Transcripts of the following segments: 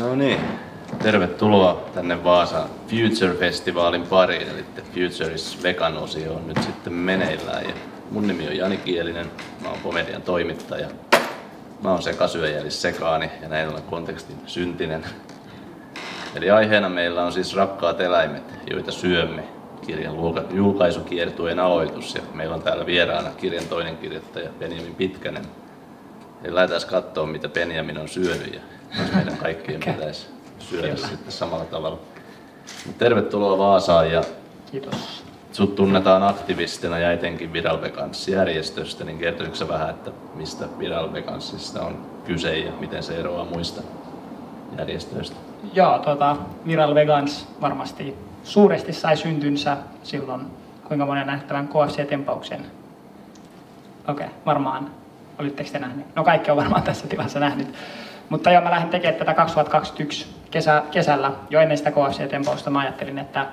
No niin, tervetuloa tänne Vaasan Future-festivaalin pariin, eli Future is Vegan-osio on nyt sitten meneillään. Ja mun nimi on Jani Kielinen, mä oon Pomedian toimittaja. Mä oon sekasyöjälis sekaani ja näin ollen kontekstin syntinen. Eli aiheena meillä on siis Rakkaat eläimet, joita syömme, kirjan julkaisukiertueen aloitus. Ja meillä on täällä vieraana kirjan toinen kirjoittaja Benjamin Pitkänen. Eli lähdetään katsoa, mitä Benjamin on syönyt ja jos meidän kaikkien pitäisi syödä sitten samalla tavalla. Tervetuloa Vaasaan ja kiitos. Sut tunnetaan aktivistina ja etenkin Viral Vegans-järjestöstä, niin kertoisitko sä vähän, että mistä Viral Vegansista on kyse ja miten se eroaa muista järjestöistä? Joo, Viral Vegans varmasti suuresti sai syntynsä silloin, kuinka monen nähnyt tämän KFC-tempauksen? Okei, varmaan. Olitteko te nähneet? No kaikki on varmaan tässä tilassa nähnyt. Mutta joo, mä lähdin tekemään tätä 2021 kesällä. Jo ennen sitä KFC-tempausta mä ajattelin, että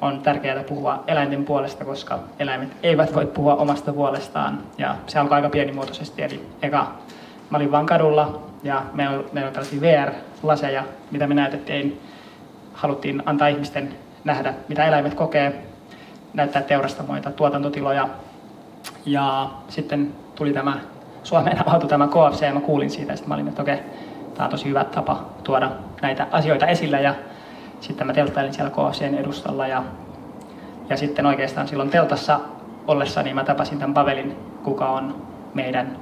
on tärkeää puhua eläinten puolesta, koska eläimet eivät voi puhua omasta puolestaan. Ja se alkoi aika pienimuotoisesti. Eli mä olin vaan kadulla ja meillä on tällaisia VR-laseja, mitä me näytettiin. Haluttiin antaa ihmisten nähdä, mitä eläimet kokee, näyttää teurastamoita, tuotantotiloja. Ja sitten tuli Suomeen avautui tämä KFC ja mä kuulin siitä. Ja sitten mä olin, että okei, tämä on tosi hyvä tapa tuoda näitä asioita esille. Ja sitten mä telttailin siellä KFCn edustalla. Ja sitten oikeastaan silloin teltassa ollessani mä tapasin tämän Pavelin, kuka on meidän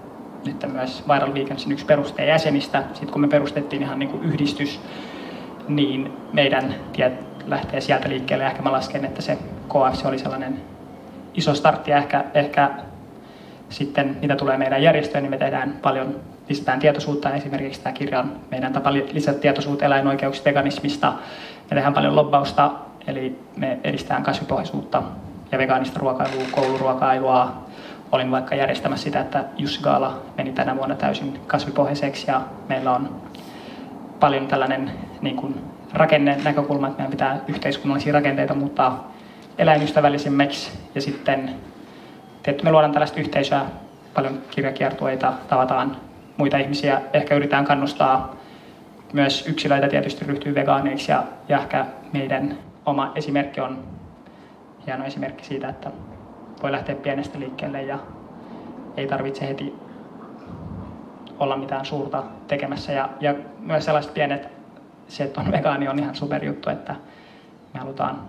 nyt myös Viral Vegansin yksi perustajajäsenistä. Sitten kun me perustettiin ihan niin kuin yhdistys, niin meidän tiet lähtee sieltä liikkeelle. Ehkä mä lasken, että se KFC oli sellainen iso startti ja ehkä sitten mitä tulee meidän järjestöön, niin me tehdään paljon, lisätään tietoisuutta. Esimerkiksi tämä kirja on meidän tapa lisätä tietoisuutta eläinoikeuksista, veganismista. Me tehdään paljon lobbausta, eli me edistetään kasvipohjaisuutta ja vegaanista ruokailua, kouluruokailua. Olin vaikka järjestämässä sitä, että Jussi Gaala meni tänä vuonna täysin kasvipohjaiseksi ja meillä on paljon tällainen niin kuin rakennenäkökulma, että meidän pitää yhteiskunnallisia rakenteita muuttaa eläinystävällisemmiksi ja sitten me luodaan tällaista yhteisöä, paljon kirjakiertueita, tavataan muita ihmisiä, ehkä yritetään kannustaa myös yksilöitä tietysti ryhtyä vegaaneiksi ja ehkä meidän oma esimerkki on hieno esimerkki siitä, että voi lähteä pienestä liikkeelle ja ei tarvitse heti olla mitään suurta tekemässä ja myös sellaiset pienet, se että on vegaani on ihan superjuttu, että me halutaan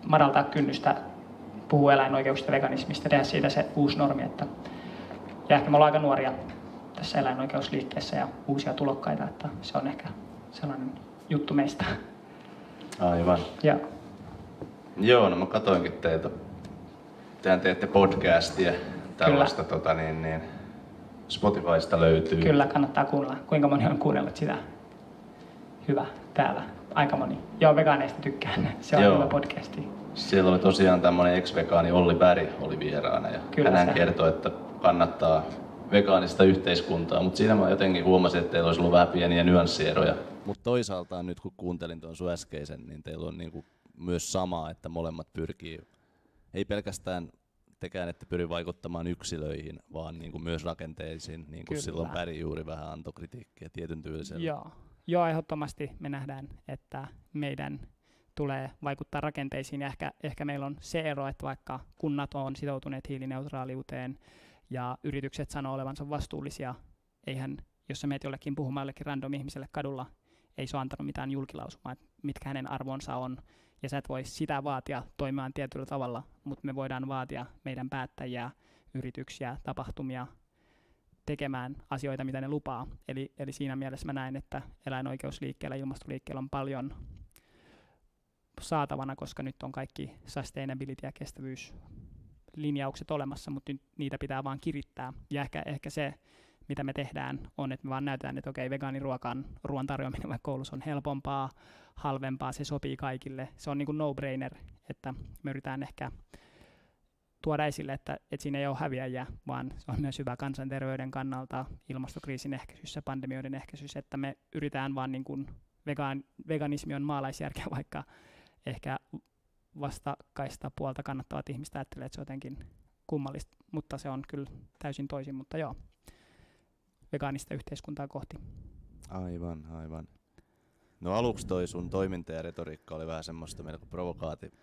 madaltaa kynnystä puhua eläinoikeuksista ja veganismista, tehdä siitä se uusi normi. Ja ehkä me ollaan aika nuoria tässä eläinoikeusliikkeessä ja uusia tulokkaita, että se on ehkä sellainen juttu meistä. Aivan. Ja. Joo, no mä katoinkin teiltä. Tehän teette podcastia, tällaista Spotifysta löytyy. Kyllä, kannattaa kuunnella. Kuinka moni on kuunnellut sitä? Hyvä, täällä. Aika moni. Joo, vegaaneista tykkään. Se on hyvä podcasti. Siellä oli tosiaan tämmöinen ex-vegaani Olli Berg oli vieraana ja hän kertoi, että kannattaa vegaanista yhteiskuntaa, mutta siinä mä jotenkin huomasin, että teillä olisi ollut vähän pieniä nyanssieroja. Mutta toisaalta nyt kun kuuntelin tuon sun äskeisen, niin teillä on niinku myös samaa, että molemmat pyrkii, ei pelkästään tekään, että pyri vaikuttamaan yksilöihin, vaan niinku myös rakenteisiin, niin kuin silloin Berg juuri vähän antoi kritiikkiä tietyn tyylisellä. Joo, ehdottomasti me nähdään, että meidän tulee vaikuttaa rakenteisiin ja ehkä meillä on se ero, että vaikka kunnat on sitoutuneet hiilineutraaliuteen ja yritykset sanoo olevansa vastuullisia, eihän jos sä meet jollekin puhumaan jollekin random ihmiselle kadulla, ei se ole antanut mitään julkilausumaa, että mitkä hänen arvonsa on ja sä et voi sitä vaatia toimimaan tietyllä tavalla, mutta me voidaan vaatia meidän päättäjiä, yrityksiä, tapahtumia tekemään asioita, mitä ne lupaa. Eli siinä mielessä mä näen, että eläinoikeusliikkeellä ja ilmastoliikkeellä on paljon saatavana, koska nyt on kaikki sustainability- ja kestävyyslinjaukset olemassa, mutta nyt niitä pitää vaan kirittää. Ja ehkä se, mitä me tehdään, on, että me vaan näytetään, että okei, ruoan tarjoaminen vaikka koulussa on helpompaa, halvempaa, se sopii kaikille. Se on niin kuin no-brainer, että me yritetään ehkä tuoda esille, että siinä ei ole häviäjiä, vaan se on myös hyvä kansanterveyden kannalta, ilmastokriisin ehkäisyssä, pandemioiden ehkäisyssä, että me yritetään vaan niin kuin veganismi on maalaisjärkeä, vaikka ehkä vastakkaista puolta kannattavat ihmiset ajattelee, että se on jotenkin kummallista, mutta se on kyllä täysin toisin, mutta joo, vegaanista yhteiskuntaa kohti. Aivan. No aluksi toi sun toiminta ja retoriikka oli vähän semmoista melko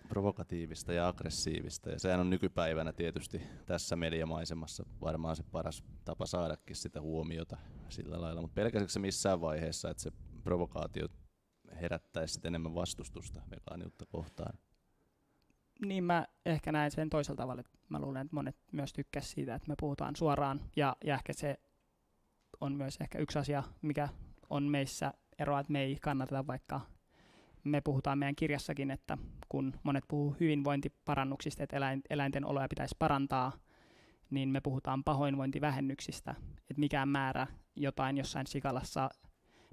provokatiivista ja aggressiivista, ja sehän on nykypäivänä tietysti tässä mediamaisemassa varmaan se paras tapa saadakin sitä huomiota sillä lailla, mutta pelkäsitkö se missään vaiheessa, että se provokaatio herättäisi enemmän vastustusta vegaaniutta kohtaan? Niin mä ehkä näen sen toisella tavalla, että mä luulen, että monet myös tykkäsivät siitä, että me puhutaan suoraan, ja ehkä se on myös ehkä yksi asia, mikä on meissä eroa, että me ei kannateta, vaikka me puhutaan meidän kirjassakin, että kun monet puhuu hyvinvointiparannuksista, että eläinten oloja pitäisi parantaa, niin me puhutaan pahoinvointivähennyksistä, että mikään määrä jotain jossain sikalassa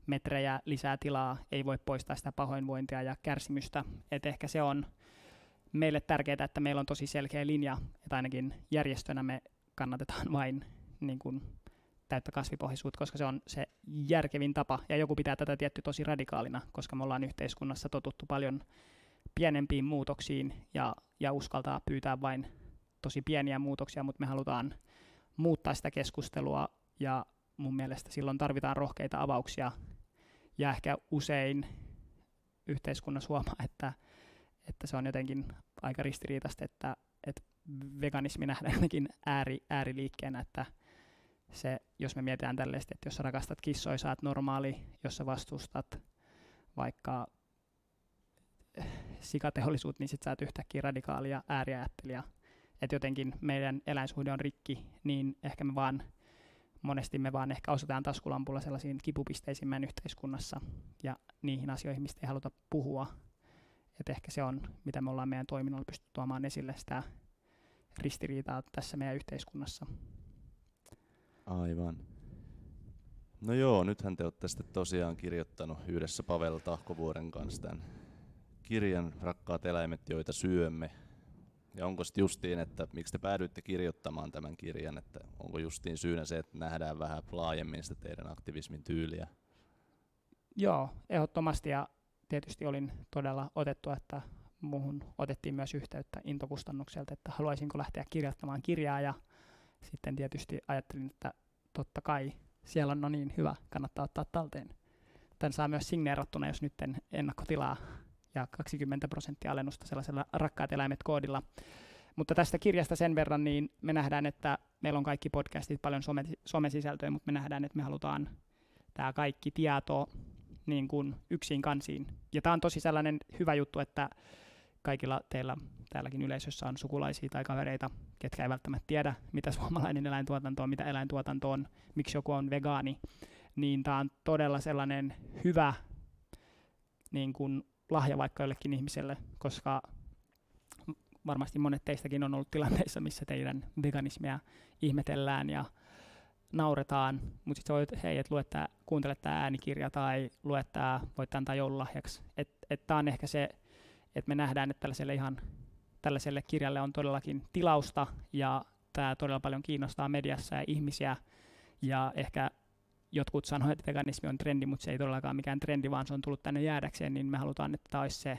metrejä lisää tilaa ei voi poistaa sitä pahoinvointia ja kärsimystä, että ehkä se on meille tärkeää, että meillä on tosi selkeä linja, että ainakin järjestönä me kannatetaan vain niin kuin täyttä kasvipohjaisuutta, koska se on se järkevin tapa, ja joku pitää tätä tietty tosi radikaalina, koska me ollaan yhteiskunnassa totuttu paljon pienempiin muutoksiin ja uskaltaa pyytää vain tosi pieniä muutoksia, mutta me halutaan muuttaa sitä keskustelua, ja mun mielestä silloin tarvitaan rohkeita avauksia, ja ehkä usein yhteiskunnassa huomaa, että se on jotenkin aika ristiriitaista, että veganismi nähdään jotenkin ääriliikkeenä, että se, jos me mietitään tällaista, että jos sä rakastat kissoja, sä oot normaali, jos sä vastustat vaikka sikateollisuutta, niin sit sä oot yhtäkkiä radikaali ja ääriajattelija. Että jotenkin meidän eläinsuhde on rikki, niin ehkä monesti me vaan ehkä osataan taskulampulla sellaisiin kipupisteisiin meidän yhteiskunnassa ja niihin asioihin, mistä ei haluta puhua. Että ehkä se on, mitä me ollaan meidän toiminnalla pystytty tuomaan esille, sitä ristiriitaa tässä meidän yhteiskunnassa. Aivan. No joo, nythän te olette sitten tosiaan kirjoittanut yhdessä Pavel Tahkovuoren kanssa tämän kirjan Rakkaat eläimet, joita syömme. Ja onko sitten justiin, että miksi te päädyitte kirjoittamaan tämän kirjan, että onko justiin syynä se, että nähdään vähän laajemmin sitä teidän aktivismin tyyliä? Joo, ehdottomasti, ja tietysti olin todella otettu, että muuhun otettiin myös yhteyttä Into-kustannukselta, että haluaisinko lähteä kirjoittamaan kirjaa, ja sitten tietysti ajattelin, että totta kai siellä on no niin hyvä, kannattaa ottaa talteen. Tän saa myös signeerattuna, jos nyt ennakkotilaa, ja 20% alennusta sellaisella Rakkaat eläimet -koodilla. Mutta tästä kirjasta sen verran, niin me nähdään, että meillä on kaikki podcastit paljon somesisältöjä, mutta me nähdään, että me halutaan tämä kaikki tieto niin kuin yksin kansiin. Ja tämä on tosi sellainen hyvä juttu, että kaikilla teillä täälläkin yleisössä on sukulaisia tai kavereita, ketkä ei välttämättä tiedä, mitä suomalainen eläintuotanto on, mitä eläintuotanto on, miksi joku on vegaani, niin tämä on todella sellainen hyvä niin kuin lahja vaikka jollekin ihmiselle, koska varmasti monet teistäkin on ollut tilanteissa, missä teidän veganismia ihmetellään ja nauretaan, mutta sitten voit, hei, että kuuntele tämä äänikirja tai lue tämä, voit antaa joululahjaksi. Tämä on ehkä se, että me nähdään, että tällaiselle kirjalle on todellakin tilausta, ja tämä todella paljon kiinnostaa mediassa ja ihmisiä, ja ehkä jotkut sanoo, että veganismi on trendi, mutta se ei todellakaan mikään trendi, vaan se on tullut tänne jäädäkseen, niin me halutaan, että tämä olisi se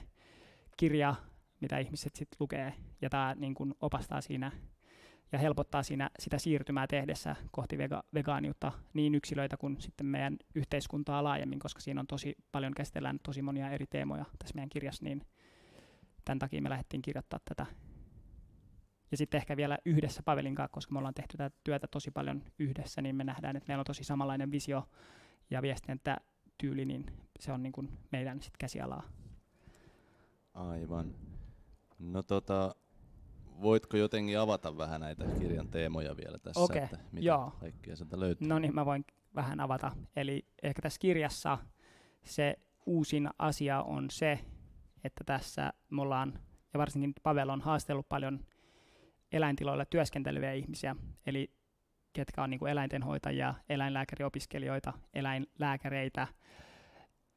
kirja, mitä ihmiset sitten lukee, ja tämä niin kuin opastaa siinä ja helpottaa siinä sitä siirtymää tehdessä kohti vegaaniutta niin yksilöitä kuin sitten meidän yhteiskuntaa laajemmin, koska siinä on tosi paljon, käsitellään tosi monia eri teemoja tässä meidän kirjassa, niin tämän takia me lähdettiin kirjoittaa tätä. Ja sitten ehkä vielä yhdessä Pavelin kanssa, koska me ollaan tehty tätä työtä tosi paljon yhdessä, niin me nähdään, että meillä on tosi samanlainen visio ja viestintätyyli, niin se on niin kuin meidän sit käsialaa. Aivan. No voitko jotenkin avata vähän näitä kirjan teemoja vielä tässä, että mitä kaikkea sieltä löytyy? No niin, mä voin vähän avata. Eli ehkä tässä kirjassa se uusin asia on se, että tässä me ollaan, ja varsinkin Pavel on haastellut paljon eläintiloilla työskenteleviä ihmisiä, eli ketkä on niin kuin eläintenhoitajia, eläinlääkäriopiskelijoita, eläinlääkäreitä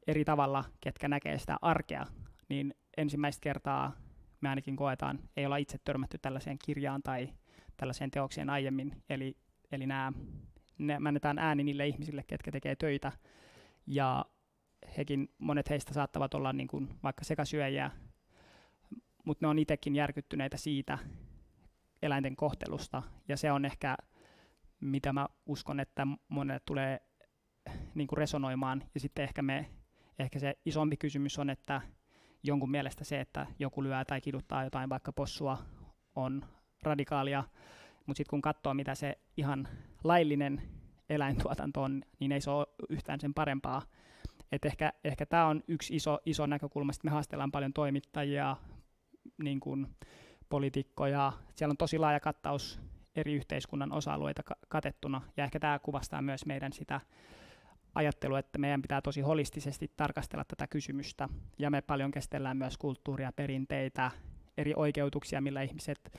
eri tavalla, ketkä näkee sitä arkea, niin ensimmäistä kertaa me ainakin koetaan, ei olla itse törmätty tällaiseen kirjaan tai tällaiseen teokseen aiemmin, eli me annetaan ääni niille ihmisille, ketkä tekee töitä, ja monet heistä saattavat olla niin kuin vaikka sekasyöjiä, mutta ne on itsekin järkyttyneitä siitä eläinten kohtelusta, ja se on ehkä, mitä mä uskon, että monelle tulee niin kuin resonoimaan, ja sitten ehkä me ehkä se isompi kysymys on, että jonkun mielestä se, että joku lyö tai kiduttaa jotain vaikka possua, on radikaalia, mutta sitten kun katsoo, mitä se ihan laillinen eläintuotanto on, niin ei se ole yhtään sen parempaa. Et ehkä tämä on yksi iso näkökulma. Sitten me haastellaan paljon toimittajia, niin kuin poliitikkoja. Siellä on tosi laaja kattaus eri yhteiskunnan osa-alueita katettuna, ja ehkä tämä kuvastaa myös meidän sitä ajattelua, että meidän pitää tosi holistisesti tarkastella tätä kysymystä, ja me paljon käsitellään myös kulttuuria, perinteitä, eri oikeutuksia, millä ihmiset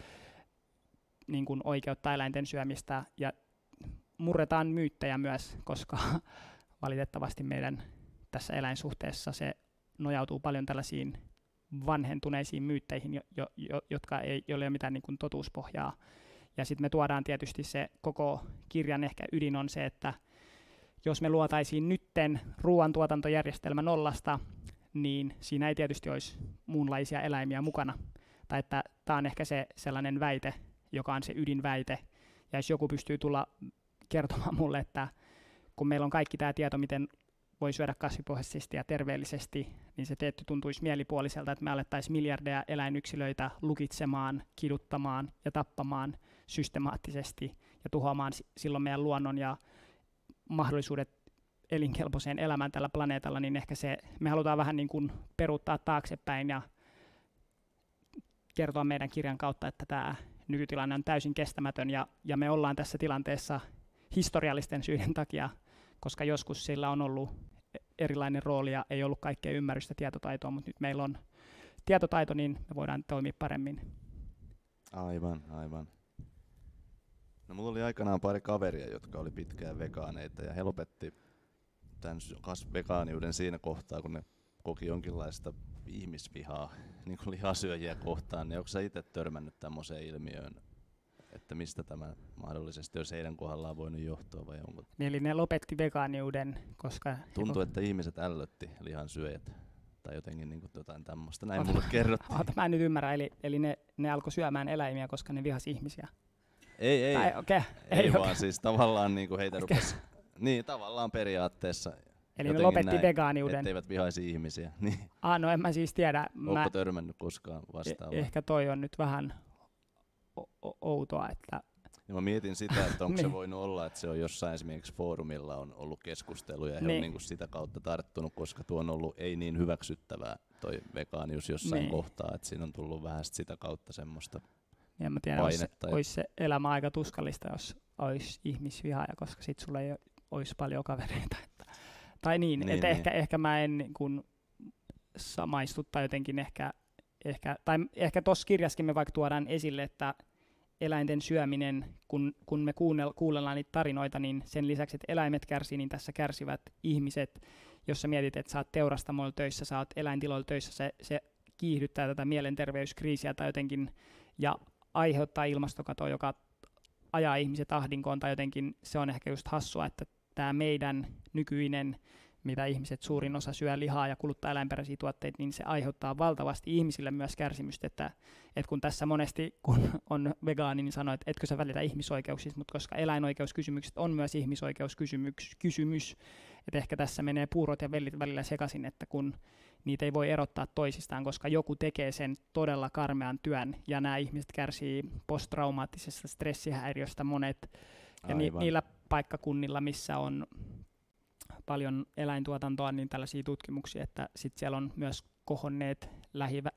niin kuin oikeuttaa eläinten syömistä, ja murretaan myyttejä myös, koska valitettavasti meidän tässä eläinsuhteessa se nojautuu paljon tällaisiin vanhentuneisiin myytteihin, jotka ei ole mitään niin kuin totuuspohjaa. Ja sitten me tuodaan tietysti se koko kirjan ehkä ydin on se, että jos me luotaisiin nytten ruoantuotantojärjestelmä nollasta, niin siinä ei tietysti olisi muunlaisia eläimiä mukana. Tai että tämä on ehkä se sellainen väite, joka on se ydinväite. Ja jos joku pystyy tulla kertomaan mulle, että kun meillä on kaikki tämä tieto, miten voi syödä kasvipohjaisesti ja terveellisesti, niin se tietty tuntuisi mielipuoliselta, että me alettaisiin miljardeja eläinyksilöitä lukitsemaan, kiduttamaan ja tappamaan systemaattisesti ja tuhoamaan silloin meidän luonnon ja mahdollisuudet elinkelpoiseen elämään tällä planeetalla, niin ehkä me halutaan vähän niin kuin peruuttaa taaksepäin ja kertoa meidän kirjan kautta, että tämä nykytilanne on täysin kestämätön ja me ollaan tässä tilanteessa historiallisten syiden takia, koska joskus sillä on ollut erilainen rooli ja ei ollut kaikkea ymmärrystä tietotaitoa, mutta nyt meillä on tietotaito, niin me voidaan toimia paremmin. Aivan. No, mulla oli aikanaan pari kaveria, jotka oli pitkään vegaaneita, ja he lopetti tämän vegaaniuden siinä kohtaa, kun ne koki jonkinlaista ihmisvihaa niin kuin lihasyöjiä kohtaan. Niin onko sä itse törmännyt tämmöiseen ilmiöön, että mistä tämä mahdollisesti olisi heidän kohdallaan voinut johtua vai onko? Eli ne lopetti koska... Tuntuu, että ihmiset ällötti lihansyöjät tai jotenkin niin kuin jotain tämmöistä. Näin mulle kerrottiin. Mä en nyt ymmärrä, eli ne alkoi syömään eläimiä, koska ne vihasi ihmisiä. Ei, ei vaan siis tavallaan niin kuin heitä rupesi, niin tavallaan periaatteessa. Eli ne lopetti vegaaniuden. Etteivät vihaisi ihmisiä. Niin. No en mä siis tiedä. Ootko törmännyt koskaan vastaavaa? Ehkä toi on nyt vähän outoa, että... Ja mä mietin sitä, että onko se voinut olla, että se on jossain esimerkiksi foorumilla on ollut keskusteluja ja he on niin kuin sitä kautta tarttunut, koska tuo on ollut ei niin hyväksyttävää toi vegaanius jossain kohtaa, että siinä on tullut vähän sitä kautta semmoista ja mä tiedän, olisi se elämä aika tuskallista, jos olisi ihmisvihaaja, koska sit sulla ei olisi paljon kavereita. Tai niin, että ehkä mä en niin kuin samaistu tai jotenkin ehkä tuossa kirjassakin me vaikka tuodaan esille, että eläinten syöminen, kun me kuunnellaan niitä tarinoita, niin sen lisäksi, että eläimet kärsii, niin tässä kärsivät ihmiset. Jos sä mietit, että sä oot teurastamoilla töissä, sä oot eläintiloilla töissä, se kiihdyttää tätä mielenterveyskriisiä tai jotenkin, ja aiheuttaa ilmastokatoa, joka ajaa ihmiset ahdinkoon, tai jotenkin se on ehkä just hassua, että tämä meidän nykyinen, mitä ihmiset suurin osa syö lihaa ja kuluttaa eläinperäisiä tuotteita, niin se aiheuttaa valtavasti ihmisille myös kärsimystä, että kun tässä monesti, kun on vegaani, niin sanoo, että etkö sä välitä ihmisoikeuksista, mutta koska eläinoikeuskysymykset on myös ihmisoikeuskysymys, että ehkä tässä menee puurot ja vellit välillä sekaisin, että kun niitä ei voi erottaa toisistaan, koska joku tekee sen todella karmean työn, ja nämä ihmiset kärsii posttraumaattisesta stressihäiriöstä monet, ja niillä paikkakunnilla, missä on paljon eläintuotantoa, niin tällaisia tutkimuksia, että sitten siellä on myös kohonneet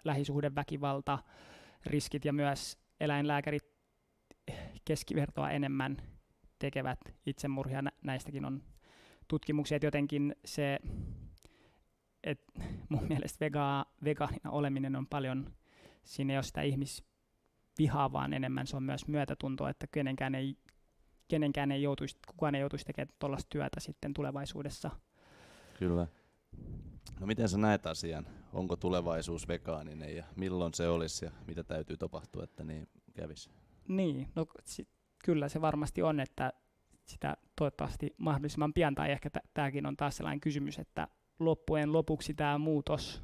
lähisuhdeväkivalta, riskit ja myös eläinlääkärit keskivertoa enemmän tekevät itsemurhia. Näistäkin on tutkimuksia, että jotenkin se, että mun mielestä vegaanina oleminen on paljon, siinä ei ole sitä ihmisvihaa, vaan enemmän se on myös myötätuntoa, että kukaan ei joutuisi tekemään tuollaista työtä sitten tulevaisuudessa. Kyllä. No miten sä näet asian? Onko tulevaisuus vegaaninen ja milloin se olisi ja mitä täytyy tapahtua, että niin kävisi? Niin, no kyllä se varmasti on, että sitä toivottavasti mahdollisimman pian, tai ehkä tämäkin on taas sellainen kysymys, että loppujen lopuksi tämä muutos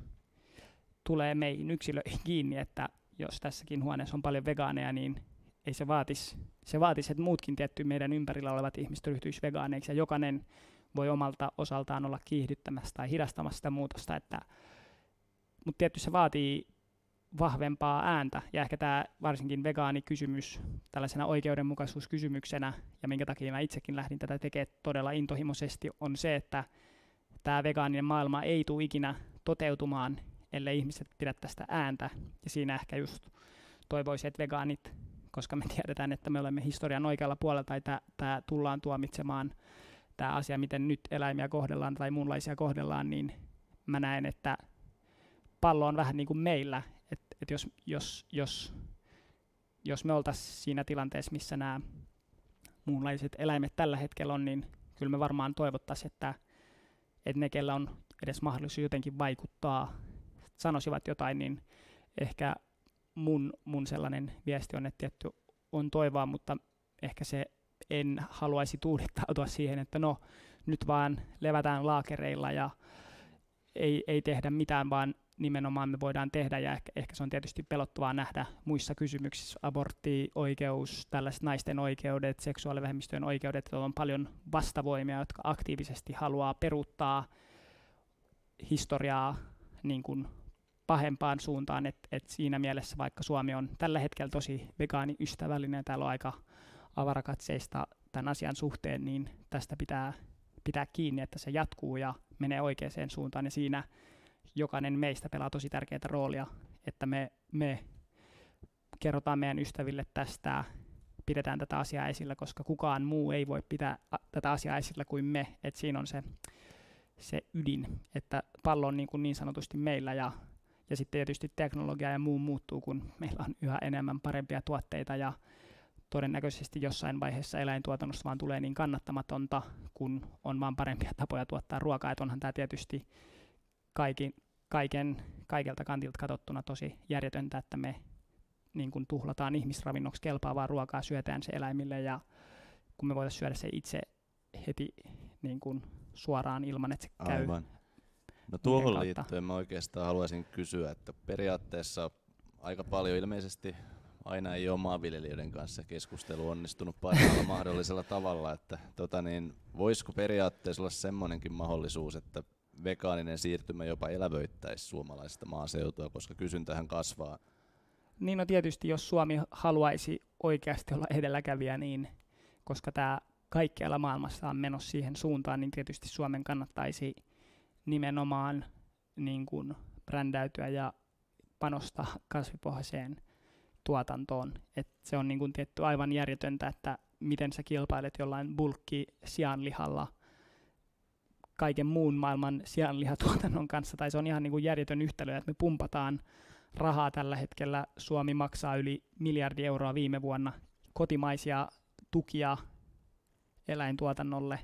tulee meihin yksilöihin kiinni, että jos tässäkin huoneessa on paljon vegaaneja, niin ei se vaatisi, että muutkin tietty meidän ympärillä olevat ihmiset ryhtyisi vegaaneiksi, ja jokainen voi omalta osaltaan olla kiihdyttämässä tai hidastamassa sitä muutosta, mutta tietysti se vaatii vahvempaa ääntä, ja ehkä tämä varsinkin vegaanikysymys tällaisena oikeudenmukaisuuskysymyksenä, ja minkä takia mä itsekin lähdin tätä tekemään todella intohimoisesti, on se, että tämä vegaaninen maailma ei tule ikinä toteutumaan, ellei ihmiset pidä tästä ääntä, ja siinä ehkä just toivoisin, että vegaanit, koska me tiedetään, että me olemme historian oikealla puolella, tai tämä tullaan tuomitsemaan, tämä asia, miten nyt eläimiä kohdellaan tai muunlaisia kohdellaan, niin mä näen, että pallo on vähän niin kuin meillä, että jos me oltaisiin siinä tilanteessa, missä nämä muunlaiset eläimet tällä hetkellä on, niin kyllä me varmaan toivottaisiin, että ne, kellä on edes mahdollisuus jotenkin vaikuttaa, sanoisivat jotain, niin ehkä mun sellainen viesti on, että tietty on toivoa, mutta ehkä se en haluaisi tuudittautua siihen, että no nyt vaan levätään laakereilla ja ei tehdä mitään, vaan nimenomaan me voidaan tehdä, ja ehkä se on tietysti pelottavaa nähdä muissa kysymyksissä, abortti, oikeus, tällaiset naisten oikeudet, seksuaalivähemmistöjen oikeudet, että on paljon vastavoimia, jotka aktiivisesti haluaa peruuttaa historiaa niin kuin pahempaan suuntaan, että siinä mielessä vaikka Suomi on tällä hetkellä tosi vegaaniystävällinen ja täällä on aika avarakatseista tämän asian suhteen, niin tästä pitää kiinni, että se jatkuu ja menee oikeaan suuntaan, ja siinä jokainen meistä pelaa tosi tärkeää roolia, että me kerrotaan meidän ystäville tästä, pidetään tätä asiaa esillä, koska kukaan muu ei voi pitää tätä asiaa esillä kuin me, että siinä on se ydin, että pallo on niin sanotusti meillä, ja sitten tietysti teknologia ja muu muuttuu, kun meillä on yhä enemmän parempia tuotteita, ja todennäköisesti jossain vaiheessa eläintuotannosta vaan tulee niin kannattamatonta, kun on vaan parempia tapoja tuottaa ruokaa, että onhan tämä tietysti kaikelta kantilta katsottuna tosi järjetöntä, että me niin kuin tuhlataan ihmisravinnoksi kelpaavaa ruokaa, syötään se eläimille, ja kun me voitaisiin syödä se itse heti niin kuin suoraan ilman, että se käy. Aivan. No tuohon liittyen mä oikeastaan haluaisin kysyä, että periaatteessa aika paljon ilmeisesti aina ei ole maanviljelijöiden kanssa keskustelu onnistunut parhaalla mahdollisella tavalla, että voisiko periaatteessa olla semmoinenkin mahdollisuus, että vegaaninen siirtymä jopa elävöittäisi suomalaista maaseutua, koska kysyntähän kasvaa. Niin, no tietysti jos Suomi haluaisi oikeasti olla edelläkävijä, niin koska tämä kaikkialla maailmassa on menossa siihen suuntaan, niin tietysti Suomen kannattaisi nimenomaan niin kuin brändäytyä ja panostaa kasvipohjaiseen tuotantoon. Et se on niin kuin tietty aivan järjetöntä, että miten sä kilpailet jollain bulkki sianlihalla kaiken muun maailman sianlihatuotannon kanssa, tai se on ihan niin kuin järjetön yhtälö, että me pumpataan rahaa tällä hetkellä. Suomi maksaa yli 1 miljardia euroa viime vuonna kotimaisia tukia eläintuotannolle.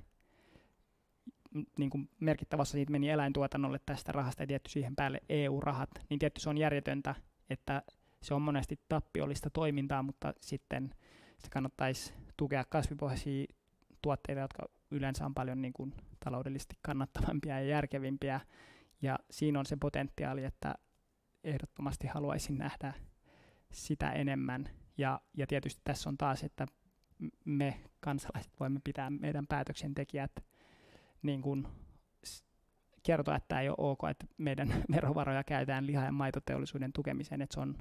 Niin kuin merkittävässä siitä meni eläintuotannolle tästä rahasta ja tietty siihen päälle EU-rahat, niin tietty se on järjetöntä, että se on monesti tappiollista toimintaa, mutta sitten se kannattaisi tukea kasvipohjaisia tuotteita, jotka yleensä on paljon niin kuin taloudellisesti kannattavampia ja järkevimpiä, ja siinä on se potentiaali, että ehdottomasti haluaisin nähdä sitä enemmän, ja tietysti tässä on taas, että me kansalaiset voimme pitää meidän päätöksentekijät niin kuin kertoa, että ei ole ok, että meidän verovaroja käytetään liha- ja maitoteollisuuden tukemiseen, että se on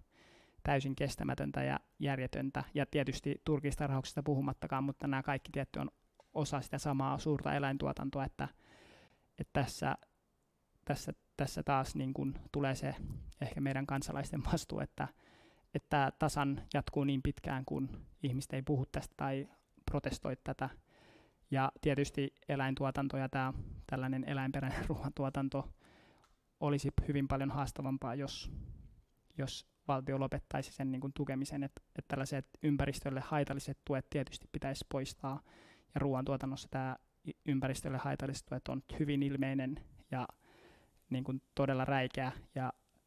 täysin kestämätöntä ja järjetöntä, ja tietysti turkistarhauksesta puhumattakaan, mutta nämä kaikki tietty on osa sitä samaa suurta eläintuotantoa, että tässä taas niin kuin tulee se ehkä meidän kansalaisten vastuu, että tasan jatkuu niin pitkään, kun ihmiset ei puhu tästä tai protestoi tätä. Ja tietysti eläintuotanto ja tällainen eläinperäinen ruoantuotanto olisi hyvin paljon haastavampaa, jos valtio lopettaisi sen niin kuin tukemisen, että tällaiset ympäristölle haitalliset tuet tietysti pitäisi poistaa, ja ruoantuotannossa tämä ympäristölle haitalliset tuet on hyvin ilmeinen ja niin kuin todella räikeä,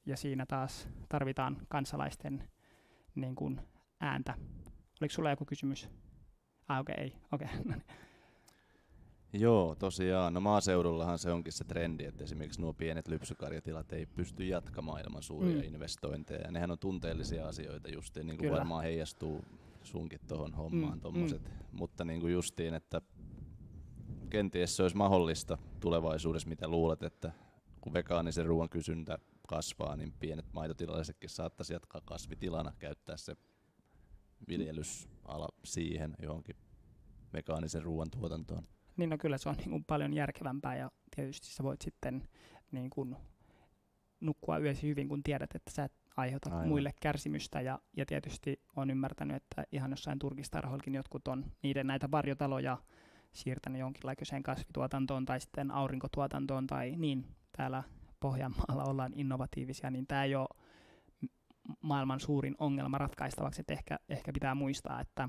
ja siinä taas tarvitaan kansalaisten niin kuin ääntä. Oliko sulla joku kysymys? Okei. Joo, tosiaan. No maaseudullahan se onkin se trendi, että esimerkiksi nuo pienet lypsykarjatilat ei pysty jatkamaan ilman suuria investointeja. Ja nehän on tunteellisia asioita justiin, niin kuin varmaan heijastuu sunkin tuohon hommaan tommoset. Mutta niin kuin justiin, että kenties se olisi mahdollista tulevaisuudessa, mitä luulet, että kun vegaanisen ruoan kysyntä kasvaa, niin pienet maitotilallisetkin saattaisi jatkaa kasvitilana, käyttää se viljelysala siihen johonkin vegaanisen ruoan tuotantoon. Niin no kyllä se on niin kuin paljon järkevämpää ja tietysti sä voit sitten niin kuin nukkua yösi hyvin, kun tiedät, että sä et aiheuta muille kärsimystä ja tietysti on ymmärtänyt, että ihan jossain turkistarhoillakin jotkut on niiden näitä varjotaloja siirtänyt jonkinlaiseen kasvituotantoon tai sitten aurinkotuotantoon tai niin täällä Pohjanmaalla ollaan innovatiivisia, niin tämä ei ole maailman suurin ongelma ratkaistavaksi, että ehkä pitää muistaa, että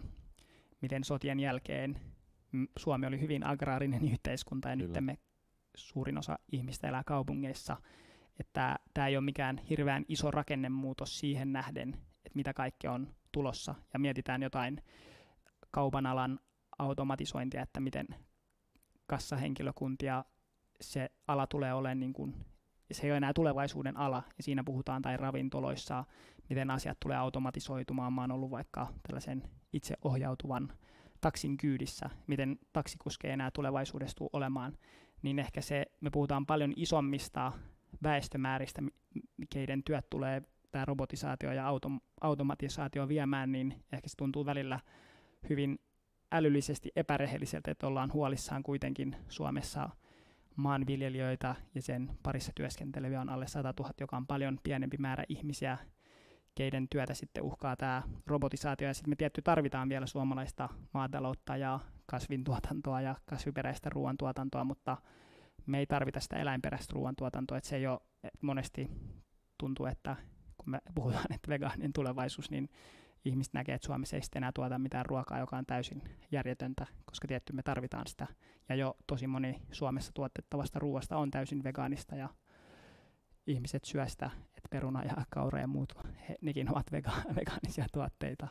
miten sotien jälkeen Suomi oli hyvin agraarinen yhteiskunta ja nyt me suurin osa ihmistä elää kaupungeissa, että tämä ei ole mikään hirveän iso rakennemuutos siihen nähden, että mitä kaikki on tulossa ja mietitään jotain kaupan alan automatisointia, että miten kassahenkilökuntia se ala tulee olemaan niin kuin, se ei ole enää tulevaisuuden ala, ja siinä puhutaan tai ravintoloissa, miten asiat tulee automatisoitumaan. Mä oon ollut vaikka tällaisen itseohjautuvan taksin kyydissä, miten taksikuski ei enää tulevaisuudessa tule olemaan, niin ehkä me puhutaan paljon isommista väestömääristä, keiden työt tulee tämä robotisaatio ja automatisaatio viemään, niin ehkä se tuntuu välillä hyvin älyllisesti epärehelliseltä, että ollaan huolissaan kuitenkin Suomessa maanviljelijöitä ja sen parissa työskenteleviä on alle 100 000, joka on paljon pienempi määrä ihmisiä, keiden työtä sitten uhkaa tämä robotisaatio. Ja sitten me tietty tarvitaan vielä suomalaista maataloutta ja kasvintuotantoa ja kasviperäistä ruoantuotantoa, mutta me ei tarvita sitä eläinperäistä ruoantuotantoa. Että se ei ole, monesti tuntuu, että kun me puhutaan, että vegaaninen tulevaisuus, niin ihmiset näkee, että Suomessa ei sitten enää tuota mitään ruokaa, joka on täysin järjetöntä, koska tietty me tarvitaan sitä. Ja jo tosi moni Suomessa tuotettavasta ruoasta on täysin vegaanista ja ihmiset syö sitä, että peruna ja kaura ja muut, nekin ovat vegaanisia tuotteita.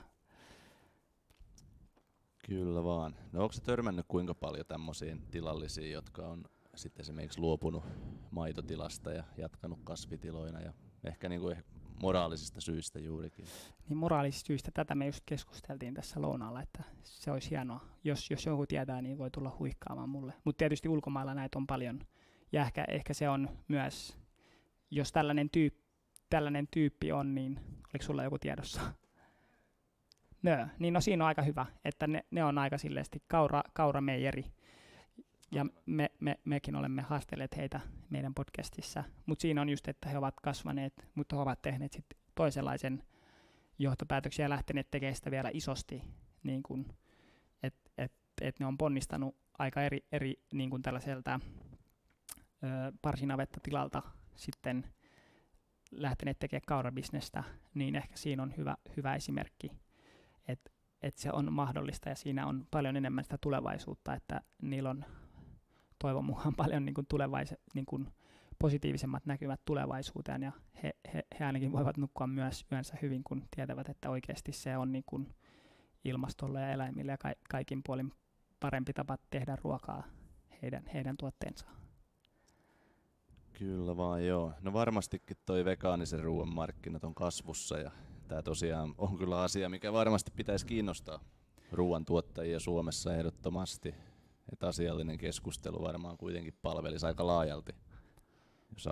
Kyllä vaan. No onko se törmännyt kuinka paljon tämmöisiin tilallisiin, jotka on sitten esimerkiksi luopunut maitotilasta ja jatkanut kasvitiloina ja ehkä niin kuin moraalisista syistä juurikin? Niin moraalisista syistä tätä me just keskusteltiin tässä lounaalla, että se olisi hienoa. Jos joku tietää, niin voi tulla huikkaamaan mulle. Mutta tietysti ulkomailla näitä on paljon. Ja ehkä se on myös, jos tällainen tyyppi on, niin oliko sulla joku tiedossa? No siinä on aika hyvä, että ne on aika silleesti kaurameijeri. Ja mekin olemme haastelleet heitä meidän podcastissa, mutta siinä on just, että he ovat kasvaneet, mutta he ovat tehneet sitten toisenlaisen johtopäätöksiä ja lähteneet tekemään sitä vielä isosti, niin että ne on ponnistanut aika eri niin kuin tällaiselta parsinavettatilalta sitten lähteneet tekemään kaurabisnestä, niin ehkä siinä on hyvä esimerkki, että se on mahdollista ja siinä on paljon enemmän sitä tulevaisuutta, että niillä on toivon mukaan paljon niin kuin positiivisemmat näkymät tulevaisuuteen ja he ainakin voivat nukkua myös yönsä hyvin, kun tietävät, että oikeasti se on niin kuin ilmastolle ja eläimille ja kaikin puolin parempi tapa tehdä ruokaa heidän tuotteensa. Kyllä vaan joo. No varmastikin toi vegaanisen ruoan markkinat on kasvussa ja tämä tosiaan on kyllä asia, mikä varmasti pitäisi kiinnostaa ruoantuottajia Suomessa ehdottomasti. Että asiallinen keskustelu varmaan kuitenkin palvelisi aika laajalti, jos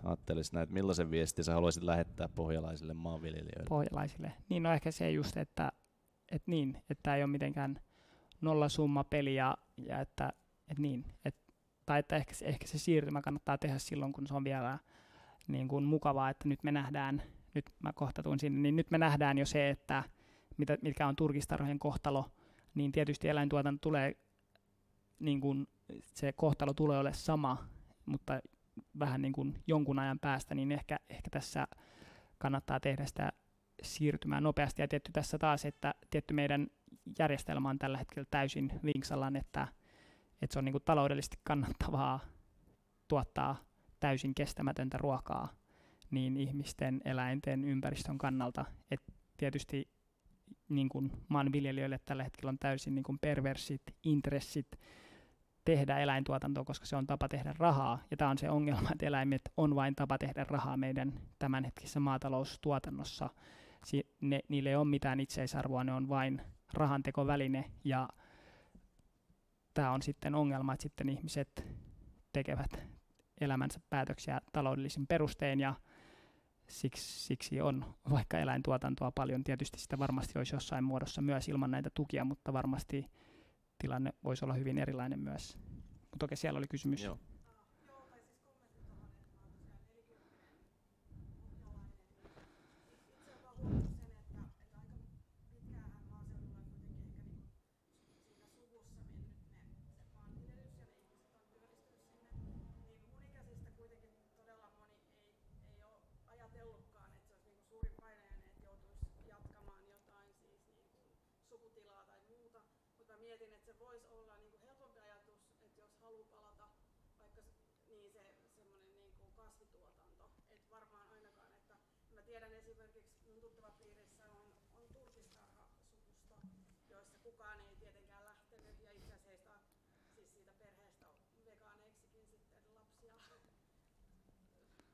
ajattelisi näitä. Millaisen viestin sä haluaisit lähettää pohjalaisille maanviljelijöille? Pohjalaisille? Niin no ehkä se just, että ei ole mitenkään nollasumma peli ja että ehkä se siirtymä kannattaa tehdä silloin, kun se on vielä niin kuin mukavaa, että nyt me nähdään, nyt mä kohta tuun sinne, niin nyt me nähdään jo se, että mitkä on turkistarhojen kohtalo, niin tietysti eläintuotanto tulee niin kuin se kohtalo tulee olemaan sama, mutta vähän niin kuin jonkun ajan päästä, niin ehkä tässä kannattaa tehdä sitä siirtymää nopeasti. Ja tietty tässä taas, että tietty meidän järjestelmä on tällä hetkellä täysin vinksallaan, että se on niin kuin taloudellisesti kannattavaa tuottaa täysin kestämätöntä ruokaa niin ihmisten, eläinten, ympäristön kannalta. Et tietysti niin kuin maanviljelijöille tällä hetkellä on täysin niin kuin perversit intressit tehdä eläintuotantoa, koska se on tapa tehdä rahaa. Ja tämä on se ongelma, että eläimet on vain tapa tehdä rahaa meidän tämänhetkisessä maataloustuotannossa. Niille ei ole mitään itseisarvoa, ne on vain rahantekoväline. Ja tämä on sitten ongelma, että sitten ihmiset tekevät elämänsä päätöksiä taloudellisin perustein ja siksi on vaikka eläintuotantoa paljon. Tietysti sitä varmasti olisi jossain muodossa myös ilman näitä tukia, mutta varmasti tilanne voisi olla hyvin erilainen myös. Mutta okei, siellä oli kysymys. Joo. Mietin, että se voisi olla niin kuin helpompi ajatus, että jos haluaa palata vaikka niin semmoinen niin kuin kasvituotanto, että varmaan ainakaan, että mä tiedän esimerkiksi mun tuttavapiirissä on turkistarhasukusta, joissa kukaan ei tietenkään lähtenyt ja itse asiassa heistä, siis siitä perheestä vegaaneksikin sitten lapsia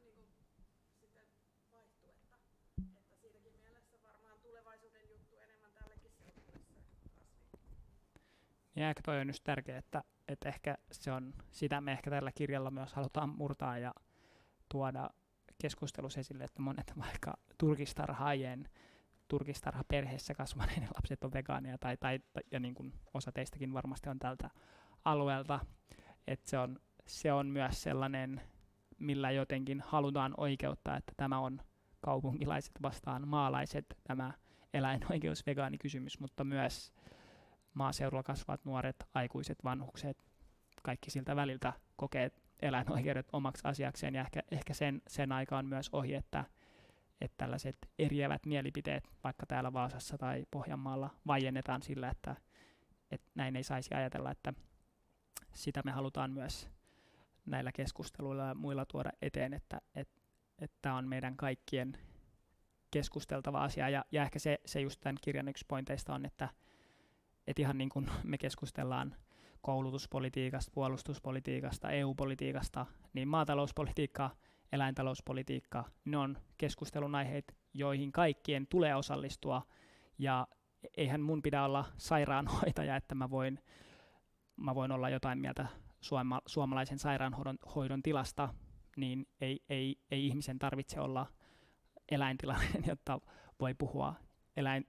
niin kuin sitten vaihtui, että siinäkin mielessä varmaan tulevaisuuden juttu enemmän tällekin seudulle se kasvi. Ja ehkä toi on just tärkeää, että ehkä se on, sitä me ehkä tällä kirjalla myös halutaan murtaa ja tuoda keskustelussa esille, että monet vaikka turkistarhaperheessä kasvaneiden lapset on vegaaneja ja niin kuin osa teistäkin varmasti on tältä alueelta, että se on myös sellainen, millä jotenkin halutaan oikeuttaa, että tämä on kaupunkilaiset vastaan maalaiset, tämä eläinoikeus vegaanikysymys, mutta myös maaseudulla kasvavat nuoret, aikuiset, vanhukset, kaikki siltä väliltä kokee eläinoikeudet omaksi asiakseen ja ehkä sen aika on myös ohi, että tällaiset eriävät mielipiteet vaikka täällä Vaasassa tai Pohjanmaalla vaiennetaan sillä, että näin ei saisi ajatella, että sitä me halutaan myös näillä keskusteluilla ja muilla tuoda eteen, että tämä on meidän kaikkien keskusteltava asia ja ehkä se just tämän kirjan yksi pointeista on, että ihan niin kuin me keskustellaan koulutuspolitiikasta, puolustuspolitiikasta, EU-politiikasta, niin maatalouspolitiikka, eläintalouspolitiikka, ne on keskustelun aiheet, joihin kaikkien tulee osallistua. Ja eihän mun pidä olla sairaanhoitaja, että mä voin olla jotain mieltä suomalaisen sairaanhoidon tilasta, niin ei ihmisen tarvitse olla eläintilainen, jotta voi puhua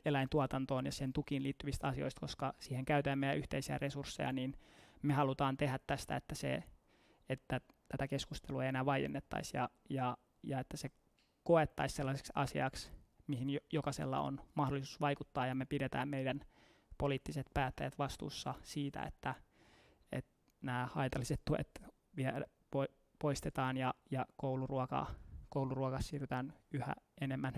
eläintuotantoon ja sen tukiin liittyvistä asioista, koska siihen käytetään meidän yhteisiä resursseja, niin me halutaan tehdä tästä, että tätä keskustelua ei enää vaiennettaisi ja että se koettaisiin sellaiseksi asiaksi, mihin jokaisella on mahdollisuus vaikuttaa ja me pidetään meidän poliittiset päättäjät vastuussa siitä, että nämä haitalliset tuet poistetaan ja kouluruokaa siirrytään yhä enemmän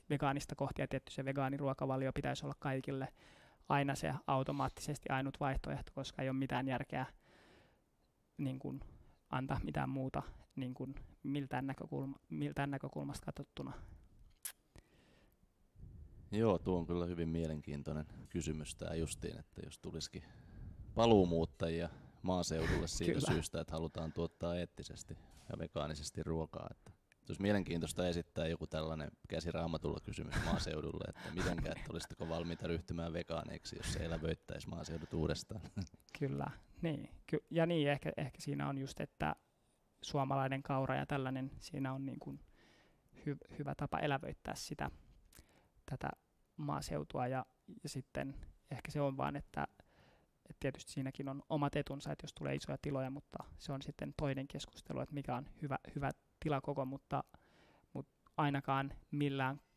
vegaanista kohti, ja tietysti se vegaaniruokavalio pitäisi olla kaikille aina se automaattisesti ainut vaihtoehto, koska ei ole mitään järkeä niin kuin antaa mitään muuta niin kuin miltään näkökulmasta katsottuna. Joo, tuo on kyllä hyvin mielenkiintoinen kysymys tämä justiin, että jos tulisikin paluumuuttajia maaseudulle siitä Kyllä. syystä, että halutaan tuottaa eettisesti ja vegaanisesti ruokaa. Että olisi mielenkiintoista esittää joku tällainen käsiraamatulla kysymys maaseudulle, että mitenkään, että olisitteko valmiita ryhtymään vegaaneiksi, jos se elävöittäisi maaseudut uudestaan. Kyllä, niin. Ja niin, ehkä siinä on just, että suomalainen kaura ja tällainen, siinä on niin kuin hyvä tapa elävöittää tätä maaseutua ja sitten ehkä se on vaan, että tietysti siinäkin on omat etunsa, että jos tulee isoja tiloja, mutta se on sitten toinen keskustelu, että mikä on hyvä tilakoko, mutta ainakaan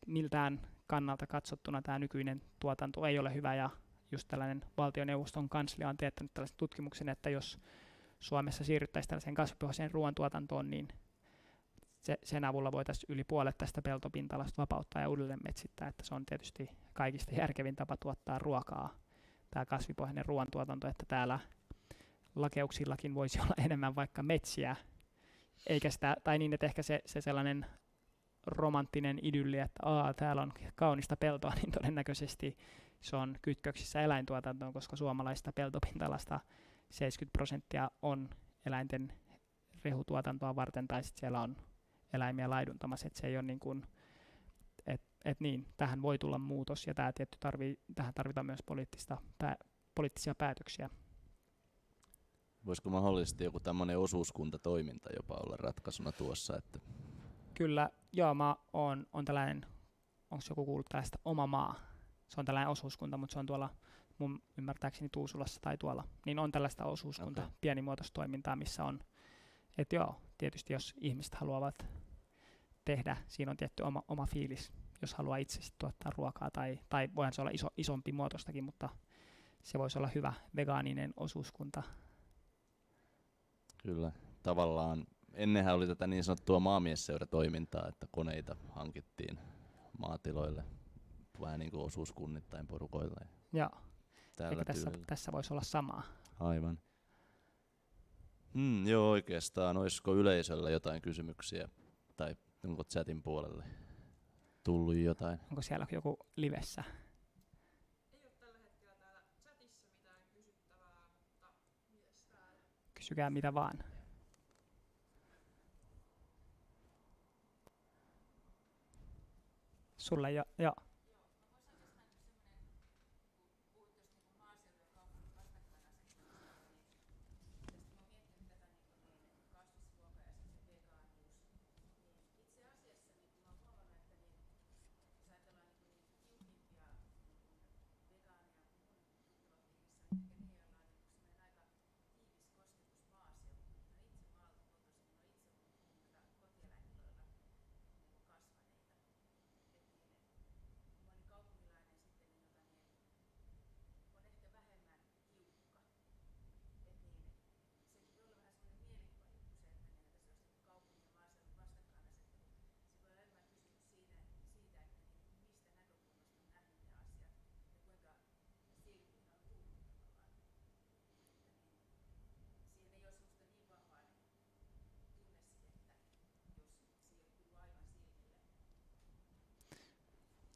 miltään kannalta katsottuna tämä nykyinen tuotanto ei ole hyvä ja just tällainen valtioneuvoston kanslia on teettänyt tällaisen tutkimuksen, että jos Suomessa siirryttäisiin tällaiseen kasvipohjaiseen ruoantuotantoon, niin sen avulla voitaisiin yli puolet tästä peltopinta-alasta vapauttaa ja uudelleen metsittää, että se on tietysti kaikista järkevin tapa tuottaa ruokaa, tämä kasvipohjainen ruoantuotanto, että täällä lakeuksillakin voisi olla enemmän vaikka metsiä, eikä sitä, tai niin, että ehkä se sellainen romanttinen idylli, että täällä on kaunista peltoa, niin todennäköisesti se on kytköksissä eläintuotantoon, koska suomalaista peltopinta-alasta 70% on eläinten rehutuotantoa varten, tai sitten siellä on eläimiä laiduntamassa, että se ei ole niin kuin, niin, tähän voi tulla muutos, ja tähän tarvitaan myös poliittisia päätöksiä. Voisiko mahdollisesti joku tämmöinen osuuskuntatoiminta jopa olla ratkaisuna tuossa? Että... Kyllä, joo, mä oon tällainen, onko joku kuullut tällaista Oma maa? Se on tällainen osuuskunta, mutta se on tuolla mun ymmärtääkseni Tuusulassa tai tuolla, niin on tällaista osuuskunta, pienimuotoista toimintaa, missä on, että joo, tietysti jos ihmiset haluavat tehdä, siinä on tietty oma fiilis, jos haluaa itse tuottaa ruokaa, tai voihan se olla isompi muotoistakin, mutta se voisi olla hyvä vegaaninen osuuskunta. Kyllä, tavallaan ennenhän oli tätä niin sanottua maamiesseuratoimintaa, että koneita hankittiin maatiloille vähän niin kuin osuuskunnittain porukoille. Joo, eikä tässä voisi olla samaa. Aivan. Joo, oikeastaan. Olisiko yleisöllä jotain kysymyksiä tai onko chatin puolelle tullut jotain? Onko siellä joku livessä? Ei ole tällä hetkellä täällä chatissa mitään kysyttävää, mutta mitäs täällä? Kysykää mitä vaan. Sulle jo, joo.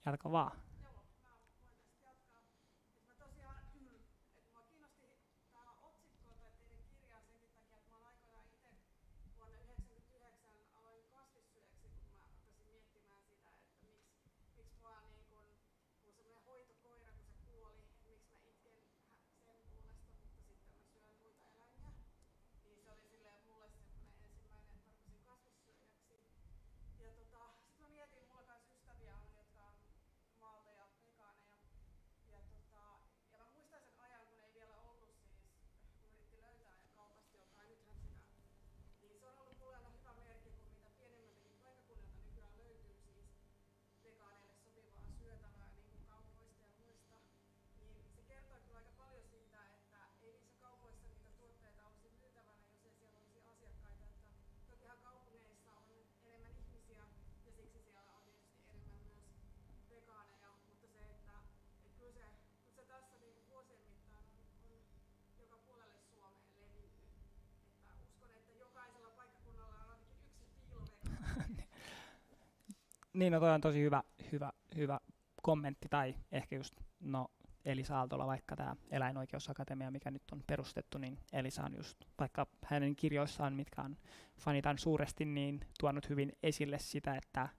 Jatka vaan. Joo, mä voin tästä jatkaa. Mä tosiaan, että mua kiinnosti tää otsikko tai teidän kirjaa senkin takia, että mä oon aikoinaan itse vuonna 1999 aloin kasvissyöksi, kun mä rupesin miettimään sitä, että miksi mua niin kun semmoinen hoitokoira, kun se kuoli, miksi mä itken sen puolesta, mutta sitten mä syön muita eläimiä. Niin se oli silleen mulle semmoinen ensimmäinen, että mä rupesin kasvissyöjäksi. Ja sit mä mietin, mulla kanssa ystäviä on, jotka on maalta ja vegaaneja. Ja mä muistan sen ajan, kun ei vielä ollut siis, kun yritti löytää ja kaupasta jotain, nythän sitä. Niin se on ollut mulle aina hyvä merkki, kun mitä pienemmältäkin paikkakunnalta nykyään löytyy siis vegaaneille sopivaa syötävää niin kuin kaupoista ja muista. Niin se kertoo kyllä aika paljon siitä, että ei niissä kaupoissa niitä tuotteita olisi myytävänä, jos ei siellä olisi asiakkaita. Että tokihan kaupungeissa on enemmän ihmisiä ja siksi siellä on tietysti enemmän myös vegaaneja, mutta se, että kyllä se tässä niin vuosien mittaan on joka puolelle Suomeen levinnyt. Että uskon, että jokaisella paikkakunnalla on ainakin yksi piilovegaani. Niin, no toi on tosi hyvä kommentti, tai ehkä just, no Elisa Aaltola, vaikka tämä Eläinoikeusakatemia, mikä nyt on perustettu, niin Elisa on just, vaikka hänen kirjoissaan, mitkä on fanitan suuresti, niin tuonut hyvin esille sitä, että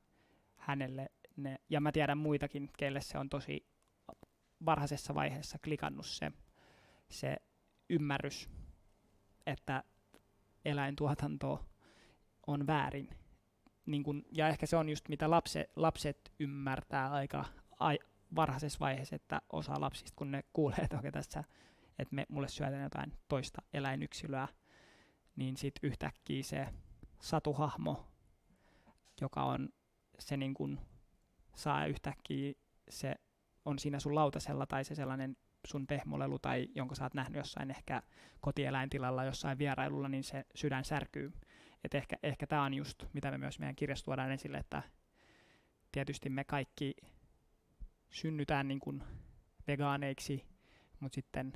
hänelle ne, ja mä tiedän muitakin, keille se on tosi varhaisessa vaiheessa klikannut se ymmärrys, että eläintuotanto on väärin. Niin kun, ja ehkä se on just mitä lapset ymmärtää aika varhaisessa vaiheessa, että osa lapsista, kun ne kuulee, että tässä, että mulle syötään jotain toista eläinyksilöä, niin sitten yhtäkkiä se satuhahmo, joka on se niin kun saa yhtäkkiä, se on siinä sun lautasella tai se sellainen sun pehmolelu tai jonka sä oot nähnyt jossain ehkä kotieläintilalla jossain vierailulla, niin se sydän särkyy. Et ehkä tämä on just, mitä me myös meidän kirjassa tuodaan esille, että tietysti me kaikki synnytään niin kuin vegaaneiksi, mutta sitten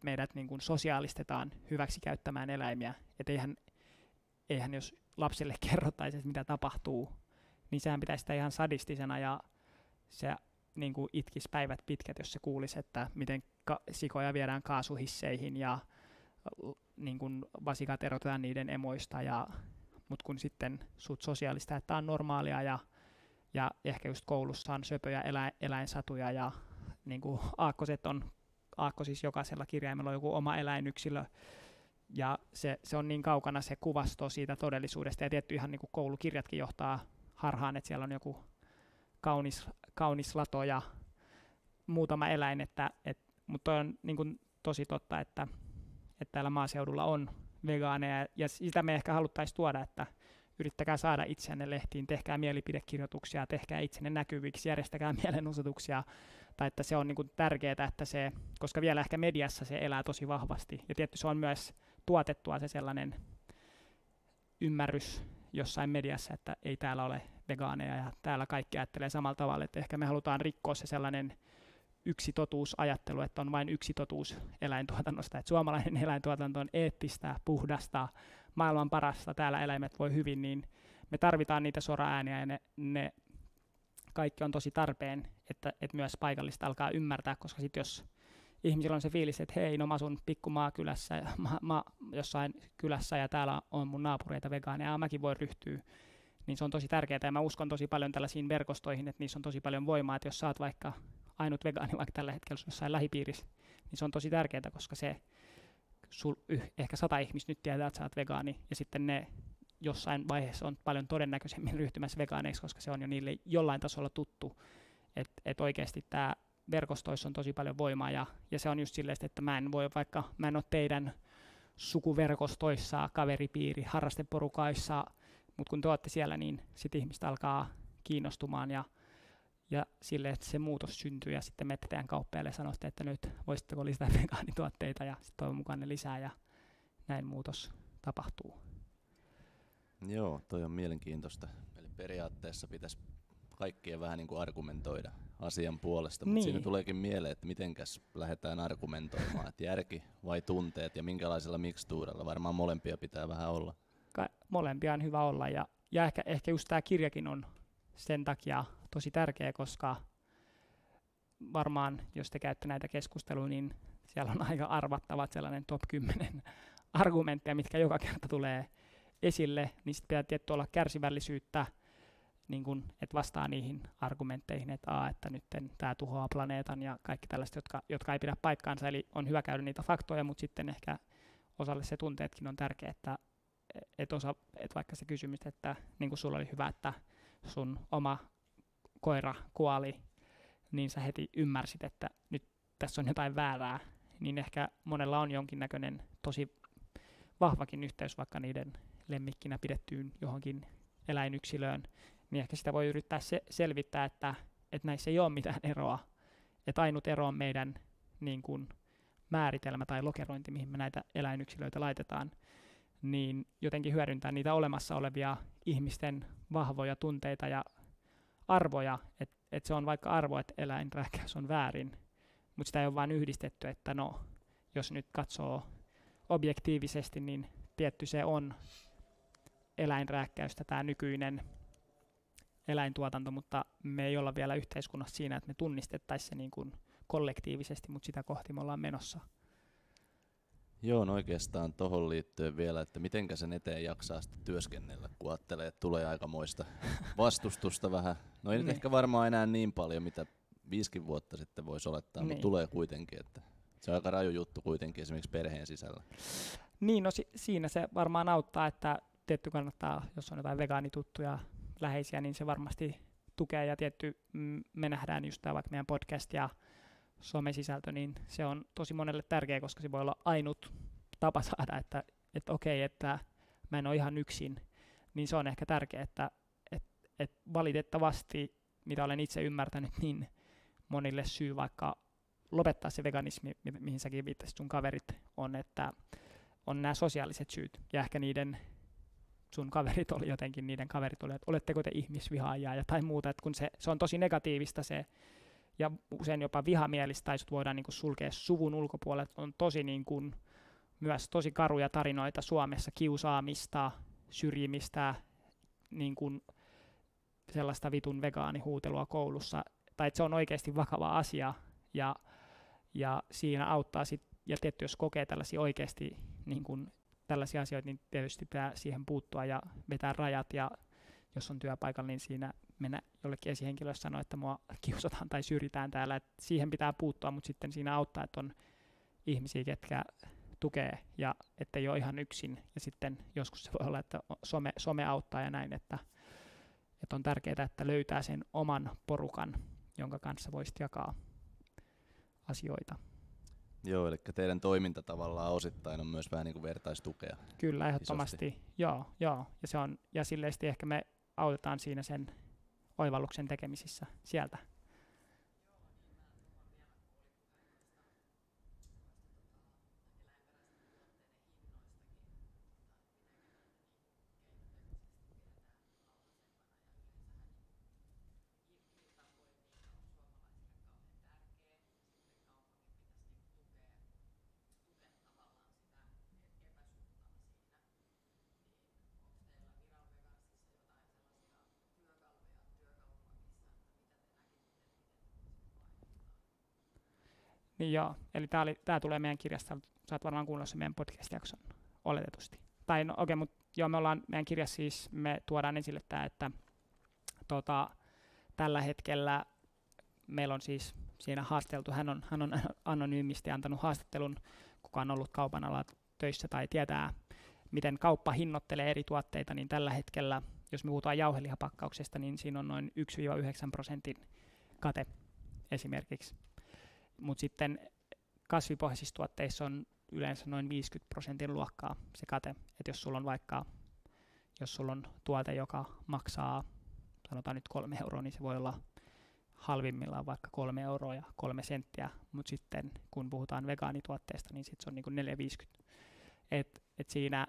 meidät niin kuin sosiaalistetaan hyväksi käyttämään eläimiä. Et eihän jos lapsille kerrottaisi, että mitä tapahtuu, niin sehän pitäisi sitä ihan sadistisena ja se niin kuin itkisi päivät pitkät, jos se kuulisi, että miten sikoja viedään kaasuhisseihin ja niin kuin vasikat erotetaan niiden emoista, mutta kun sitten sut sosiaalista, että tämä on normaalia ja ehkä just koulussa on söpöjä eläinsatuja ja niin kuin aakkosissa jokaisella kirjaimella on joku oma eläinyksilö Ja se on niin kaukana se kuvasto siitä todellisuudesta, ja tietty ihan niin kuin koulukirjatkin johtaa harhaan, että siellä on joku kaunis lato ja muutama eläin, mutta on niin kuin tosi totta, että täällä maaseudulla on vegaaneja, ja sitä me ehkä haluttaisiin tuoda, että yrittäkää saada itseänne lehtiin, tehkää mielipidekirjoituksia, tehkää itsenne näkyviksi, järjestäkää mielenosoituksia, tai että se on niin kuin tärkeää, että se, koska vielä ehkä mediassa se elää tosi vahvasti, ja tietysti se on myös tuotettua se sellainen ymmärrys jossain mediassa, että ei täällä ole vegaaneja, ja täällä kaikki ajattelee samalla tavalla, että ehkä me halutaan rikkoa se sellainen yksi totuusajattelu, että on vain yksi totuus eläintuotannosta, että suomalainen eläintuotanto on eettistä, puhdasta, maailman parasta, täällä eläimet voi hyvin, niin me tarvitaan niitä soraääniä ja ne kaikki on tosi tarpeen, että myös paikallista alkaa ymmärtää, koska sitten jos ihmisillä on se fiilis, että hei, no mä asun pikkumaakylässä, jossain kylässä ja täällä on mun naapureita vegaaneja, ja mäkin voin ryhtyä, niin se on tosi tärkeää ja mä uskon tosi paljon tällaisiin verkostoihin, että niissä on tosi paljon voimaa, että jos sä oot vaikka ainut vegaani vaikka tällä hetkellä jossain lähipiirissä, niin se on tosi tärkeää, koska se ehkä 100 ihmistä nyt tietää, että sä oot vegaani, ja sitten ne jossain vaiheessa on paljon todennäköisemmin ryhtymässä vegaaneiksi, koska se on jo niille jollain tasolla tuttu, että oikeasti tämä verkostoissa on tosi paljon voimaa, ja se on just silleen, että mä en ole teidän sukuverkostoissa, kaveripiiri, harrasteporukaissa, mutta kun te olette siellä, niin sitten ihmistä alkaa kiinnostumaan, ja silleen, että se muutos syntyy, ja sitten menette teidän kauppiaille ja sanotte, että nyt voisitteko lisätä vegaanituotteita, ja sitten toivon mukaan ne lisää, ja näin muutos tapahtuu. Joo, toi on mielenkiintoista. Eli periaatteessa pitäisi kaikkien vähän niin kuin argumentoida asian puolesta, mutta siinä tuleekin mieleen, että mitenkäs lähdetään argumentoimaan, että järki vai tunteet ja minkälaisella mikstuuralla. Varmaan molempia pitää vähän olla. Molempia on hyvä olla, ja ehkä just tämä kirjakin on sen takia tosi tärkeä, koska varmaan, jos te käytte näitä keskusteluja, niin siellä on aika arvattavat sellainen top 10 argumentteja, mitkä joka kerta tulee esille, niin sitten pitää tietty olla kärsivällisyyttä, niin kun, että vastaa niihin argumentteihin, että nyt tämä tuhoaa planeetan ja kaikki tällaiset, jotka ei pidä paikkaansa, eli on hyvä käydä niitä faktoja, mutta sitten ehkä osalle se tunteetkin on tärkeä, että vaikka se kysymys, että niin kuin sulla oli hyvä, että sun oma koira kuoli, niin sä heti ymmärsit, että nyt tässä on jotain väärää, niin ehkä monella on jonkinnäköinen tosi vahvakin yhteys vaikka niiden lemmikkinä pidettyyn johonkin eläinyksilöön, niin ehkä sitä voi yrittää selvittää, että näissä ei ole mitään eroa, että ainut ero on meidän niin kuin määritelmä tai lokerointi, mihin me näitä eläinyksilöitä laitetaan, niin jotenkin hyödyntää niitä olemassa olevia ihmisten vahvoja tunteita ja arvoja, että se on vaikka arvo, että eläinrääkkäys on väärin, mutta sitä ei ole vain yhdistetty, että no, jos nyt katsoo objektiivisesti, niin tietty se on eläinrääkkäystä tämä nykyinen eläintuotanto, mutta me ei olla vielä yhteiskunnassa siinä, että me tunnistettaisiin se niin kuin kollektiivisesti, mutta sitä kohti me ollaan menossa. Joo, no oikeastaan tuohon liittyen vielä, että mitenkä sen eteen jaksaa sitten työskennellä, kun ajattelee, että tulee aikamoista vastustusta vähän. No ei nyt ehkä varmaan enää niin paljon, mitä 5 vuotta sitten voisi olettaa, mutta tulee kuitenkin, että se on aika raju juttu kuitenkin esimerkiksi perheen sisällä. Niin, no siinä se varmaan auttaa, että tietty kannattaa, jos on jotain vegaanituttuja läheisiä, niin se varmasti tukee, ja tietty me nähdään just tämä vaikka meidän podcast ja somesisältö, niin se on tosi monelle tärkeä, koska se voi olla ainut tapa saada, että okei, että mä en ole ihan yksin, niin se on ehkä tärkeää, että valitettavasti, mitä olen itse ymmärtänyt, niin monille syy vaikka lopettaa se veganismi, mihin säkin viittasit sun kaverit, on, että on nämä sosiaaliset syyt, ja ehkä sun kaverit oli jotenkin, niiden kaverit oli, että oletteko te ihmisvihaajia ja tai muuta, että kun se on tosi negatiivista se, ja usein jopa vihamielistä, tai sut voidaan niin kuin sulkea suvun ulkopuolelle, on tosi niin kuin, myös tosi karuja tarinoita Suomessa, kiusaamista, syrjimistä, niin kuin sellaista vitun vegaanihuutelua koulussa, tai että se on oikeasti vakava asia, ja siinä auttaa sitten, ja tietysti jos kokee tällaisia oikeasti niin kuin tällaisia asioita, niin tietysti pitää siihen puuttua ja vetää rajat, ja jos on työpaikalla, niin siinä mennä jollekin esihenkilölle sanoa, että mua kiusataan tai syrjitään täällä, että siihen pitää puuttua, mutta sitten siinä auttaa, että on ihmisiä, ketkä tukee ja ettei ole ihan yksin. Ja sitten joskus se voi olla, että some auttaa ja näin, että on tärkeää, että löytää sen oman porukan, jonka kanssa voisit jakaa asioita. Joo, eli teidän toiminta tavallaan osittain on myös vähän niin kuin vertaistukea. Kyllä, ehdottomasti. Joo. Ja silleen ehkä me autetaan siinä sen oivalluksen tekemisissä sieltä. Niin joo, eli tää tulee meidän kirjasta, sä oot varmaan kuunnellut sen meidän podcast-jakson oletetusti. Tai no okei, mutta joo, me ollaan meidän kirjassa siis, me tuodaan esille tää, että tällä hetkellä meillä on siis siinä haasteltu, hän on anonyymisti antanut haastattelun, kuka on ollut kaupan alalla töissä tai tietää, miten kauppa hinnoittelee eri tuotteita, niin tällä hetkellä, jos me puhutaan jauhelihapakkauksesta, niin siinä on noin 1-9% kate esimerkiksi. Mutta sitten kasvipohjaisissa tuotteissa on yleensä noin 50% luokkaa se kate. Että jos sulla on tuote, joka maksaa, sanotaan nyt 3 euroa, niin se voi olla halvimmillaan vaikka 3 euroa ja 3 senttiä. Mutta sitten kun puhutaan vegaanituotteesta, niin sitten se on niin kuin 4,50. Et siinä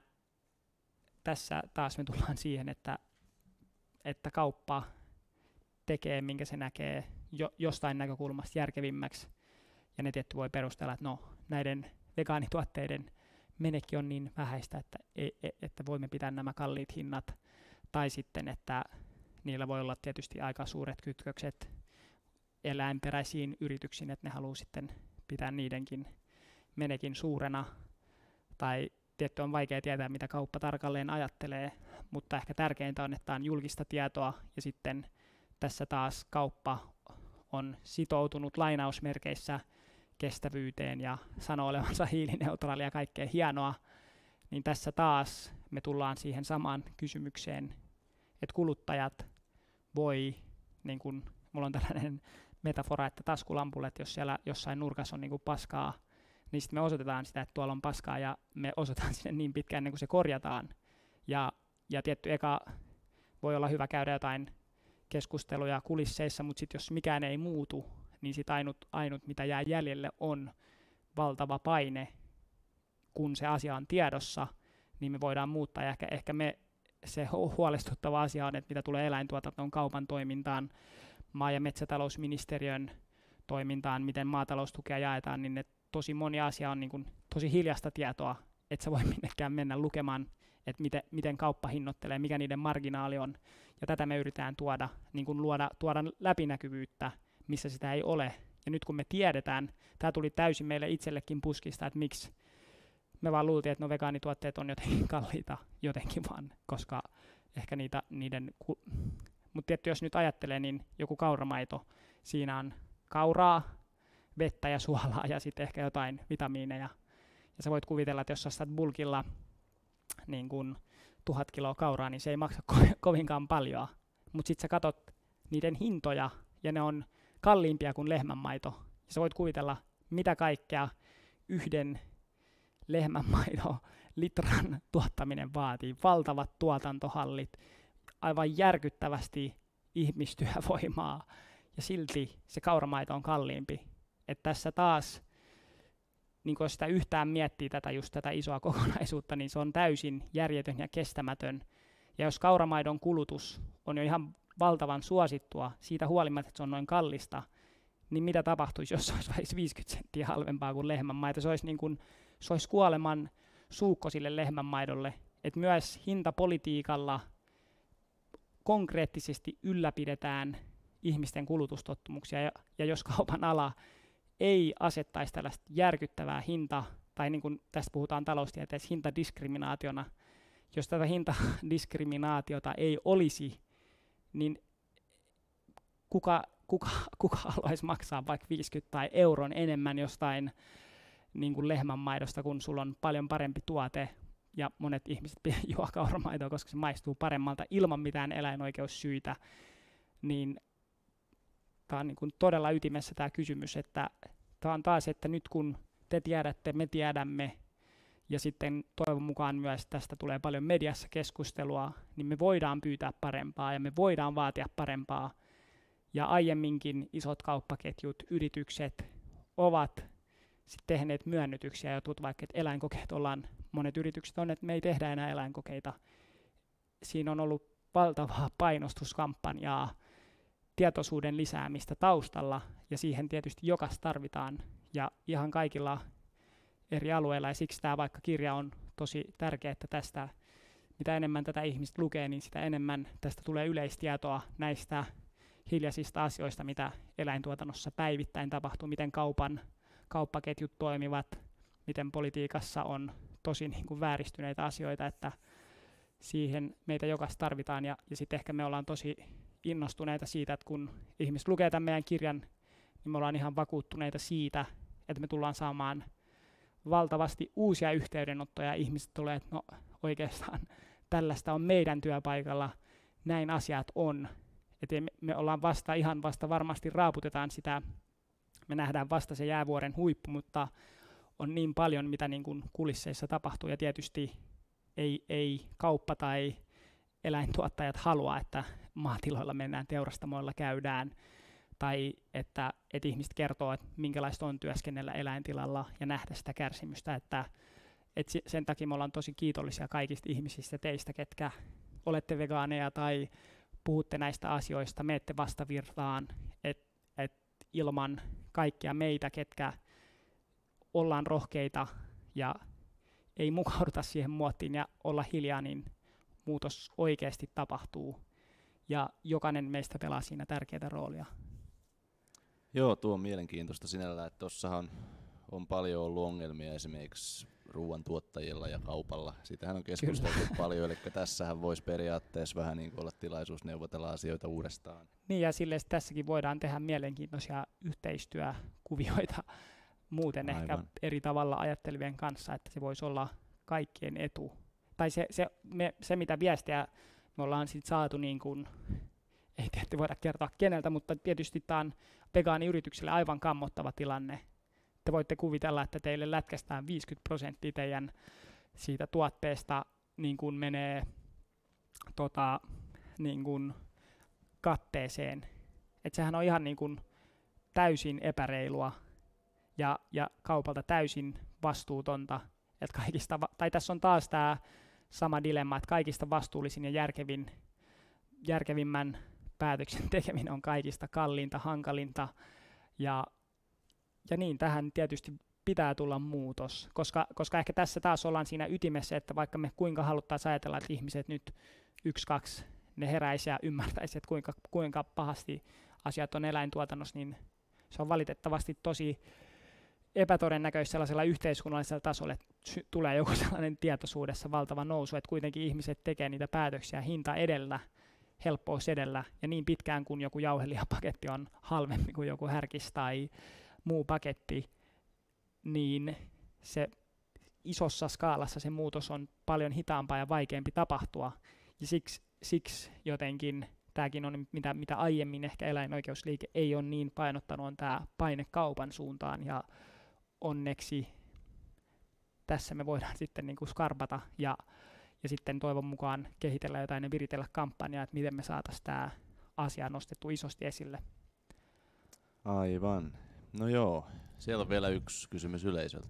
tässä taas me tullaan siihen, että kauppa tekee, minkä se näkee jostain näkökulmasta järkevimmäksi. Ja ne tietty voi perustella, että no, näiden vegaanituotteiden menekki on niin vähäistä, että voimme pitää nämä kalliit hinnat. Tai sitten, että niillä voi olla tietysti aika suuret kytkökset eläinperäisiin yrityksiin, että ne haluaa sitten pitää niidenkin menekin suurena. Tai tietty on vaikea tietää, mitä kauppa tarkalleen ajattelee, mutta ehkä tärkeintä on, että on julkista tietoa ja sitten tässä taas kauppa on sitoutunut lainausmerkeissä kestävyyteen ja sanoo olevansa hiilineutraalia ja kaikkea hienoa, niin tässä taas me tullaan siihen samaan kysymykseen, että kuluttajat voi, niin kuin mulla on tällainen metafora, että taskulampulle, että jos siellä jossain nurkassa on niin kuin paskaa, niin sitten me osoitetaan sitä, että tuolla on paskaa ja me osoitetaan sinne niin pitkään ennen kuin se korjataan. Ja tietty eka voi olla hyvä käydä jotain keskusteluja kulisseissa, mutta sitten jos mikään ei muutu, niin sit ainut mitä jää jäljelle on valtava paine, kun se asia on tiedossa, niin me voidaan muuttaa. Ja ehkä se huolestuttava asia on, että mitä tulee eläintuotantoon, kaupan toimintaan, maa- ja metsätalousministeriön toimintaan, miten maataloustukea jaetaan, niin ne tosi moni asia on niin kuin tosi hiljasta tietoa, että sä voi minnekään mennä lukemaan, että miten kauppa hinnoittelee, mikä niiden marginaali on. Ja tätä me yritetään tuoda läpinäkyvyyttä, missä sitä ei ole. Ja nyt kun me tiedetään, tämä tuli täysin meille itsellekin puskista, että miksi me vaan luultiin, että no vegaanituotteet on jotenkin kalliita jotenkin vaan, koska ehkä mutta tietysti jos nyt ajattelee, niin joku kauramaito, siinä on kauraa, vettä ja suolaa ja sitten ehkä jotain vitamiineja. Ja sä voit kuvitella, että jos sä ostat bulkilla niin kun 1000 kiloa kauraa, niin se ei maksa kovinkaan paljon. Mutta sitten sä katot niiden hintoja ja ne on kalliimpia kuin lehmänmaito. Ja sä voit kuvitella, mitä kaikkea yhden lehmänmaidon litran tuottaminen vaatii. Valtavat tuotantohallit, aivan järkyttävästi ihmistyövoimaa ja silti se kauramaito on kalliimpi. Että tässä taas, niin jos sitä yhtään miettii tätä isoa kokonaisuutta, niin se on täysin järjetön ja kestämätön. Ja jos kauramaidon kulutus on jo ihan valtavan suosittua, siitä huolimatta, että se on noin kallista, niin mitä tapahtuisi, jos se olisi vain 50 senttiä halvempaa kuin lehmänmaito? Se olisi kuoleman suukko sille lehmänmaidolle. Että myös hintapolitiikalla konkreettisesti ylläpidetään ihmisten kulutustottumuksia, ja jos kaupan ala ei asettaisi tällaista järkyttävää tai niin kuin tästä puhutaan taloustieteessä, hintadiskriminaationa, jos tätä hintadiskriminaatiota ei olisi, niin kuka haluaisi maksaa vaikka 50 tai euron enemmän jostain niin kuin lehmänmaidosta, kun sulla on paljon parempi tuote ja monet ihmiset juo kauramaitoa, koska se maistuu paremmalta ilman mitään eläinoikeussyitä, niin tämä on niin kuin todella ytimessä tämä kysymys, että tämä on taas, että nyt kun te tiedätte, me tiedämme, ja sitten toivon mukaan myös tästä tulee paljon mediassa keskustelua, niin me voidaan pyytää parempaa ja me voidaan vaatia parempaa. Ja aiemminkin isot kauppaketjut, yritykset ovat sitten tehneet myönnytyksiä ja vaikka että eläinkokeet monet yritykset on, että me ei tehdä enää eläinkokeita. Siinä on ollut valtavaa painostuskampanjaa, tietoisuuden lisäämistä taustalla, ja siihen tietysti jokaista tarvitaan, ja ihan kaikilla eri alueilla, ja siksi tämä vaikka kirja on tosi tärkeä, että tästä, mitä enemmän tätä ihmistä lukee, niin sitä enemmän tästä tulee yleistietoa näistä hiljaisista asioista, mitä eläintuotannossa päivittäin tapahtuu, miten kauppaketjut toimivat, miten politiikassa on tosi niin kuin vääristyneitä asioita, että siihen meitä jokaista tarvitaan, ja sitten ehkä me ollaan tosi innostuneita siitä, että kun ihmiset lukee tämän meidän kirjan, niin me ollaan ihan vakuuttuneita siitä, että me tullaan saamaan valtavasti uusia yhteydenottoja. Ihmiset tulee, että no oikeastaan tällaista on meidän työpaikalla, näin asiat on. Että me ollaan vasta varmasti raaputetaan sitä, me nähdään vasta se jäävuoren huippu, mutta on niin paljon, mitä niin kuin kulisseissa tapahtuu, ja tietysti ei kauppa tai eläintuottajat halua, että maatiloilla mennään, teurastamoilla käydään, tai että ihmiset kertoo, että minkälaista on työskennellä eläintilalla ja nähdä sitä kärsimystä, että sen takia me ollaan tosi kiitollisia kaikista ihmisistä, teistä, ketkä olette vegaaneja tai puhutte näistä asioista, menette vastavirtaan, että ilman kaikkia meitä, ketkä ollaan rohkeita ja ei mukauduta siihen muottiin ja olla hiljaa, niin muutos oikeasti tapahtuu, ja jokainen meistä pelaa siinä tärkeää roolia. Joo, tuo on mielenkiintoista sinällään, että tuossahan on paljon ollut ongelmia esimerkiksi ruoantuottajilla ja kaupalla. Siitähän on keskusteltu paljon, eli tässähän voisi periaatteessa vähän niin kuin olla tilaisuus neuvotella asioita uudestaan. Niin, ja silleen tässäkin voidaan tehdä mielenkiintoisia yhteistyökuvioita muuten Aivan. Ehkä eri tavalla ajattelevien kanssa, että se voisi olla kaikkien etu. Tai se mitä viestiä me ollaan sit saatu, niin kuin, ei tietysti voida kertoa keneltä, mutta tietysti tämä on vegaaniyritykselle aivan kammottava tilanne. Te voitte kuvitella, että teille lätkästään 50% teidän siitä tuotteesta niin kuin menee niin kuin katteeseen. Et sehän on ihan niin kuin täysin epäreilua ja kaupalta täysin vastuutonta. Tai tässä on taas tämä sama dilemma, että kaikista vastuullisin ja järkevimmän päätöksen tekeminen on kaikista kalliinta, hankalinta, ja niin tähän tietysti pitää tulla muutos, koska ehkä tässä taas ollaan siinä ytimessä, että vaikka me kuinka haluttaisiin ajatella, että ihmiset nyt 1-2 ne heräisi ja ymmärtäisi, että kuinka pahasti asiat on eläintuotannossa, niin se on valitettavasti tosi epätodennäköistä sellaisella yhteiskunnallisella tasolla, että tulee joku sellainen tietoisuudessa valtava nousu, että kuitenkin ihmiset tekee niitä päätöksiä hinta edellä, helppous edellä, ja niin pitkään kun joku jauhelihapaketti on halvempi kuin joku härkis tai muu paketti, niin se isossa skaalassa se muutos on paljon hitaampaa ja vaikeampi tapahtua, ja siksi jotenkin tämäkin on, mitä aiemmin ehkä eläinoikeusliike ei ole niin painottanut, on tämä paine kaupan suuntaan, ja onneksi tässä me voidaan sitten niin kuin skarpata ja sitten toivon mukaan kehitellä jotain ja viritellä kampanjaa, että miten me saataisiin tämä asia nostettu isosti esille. Aivan. No joo, siellä on vielä yksi kysymys yleisöltä.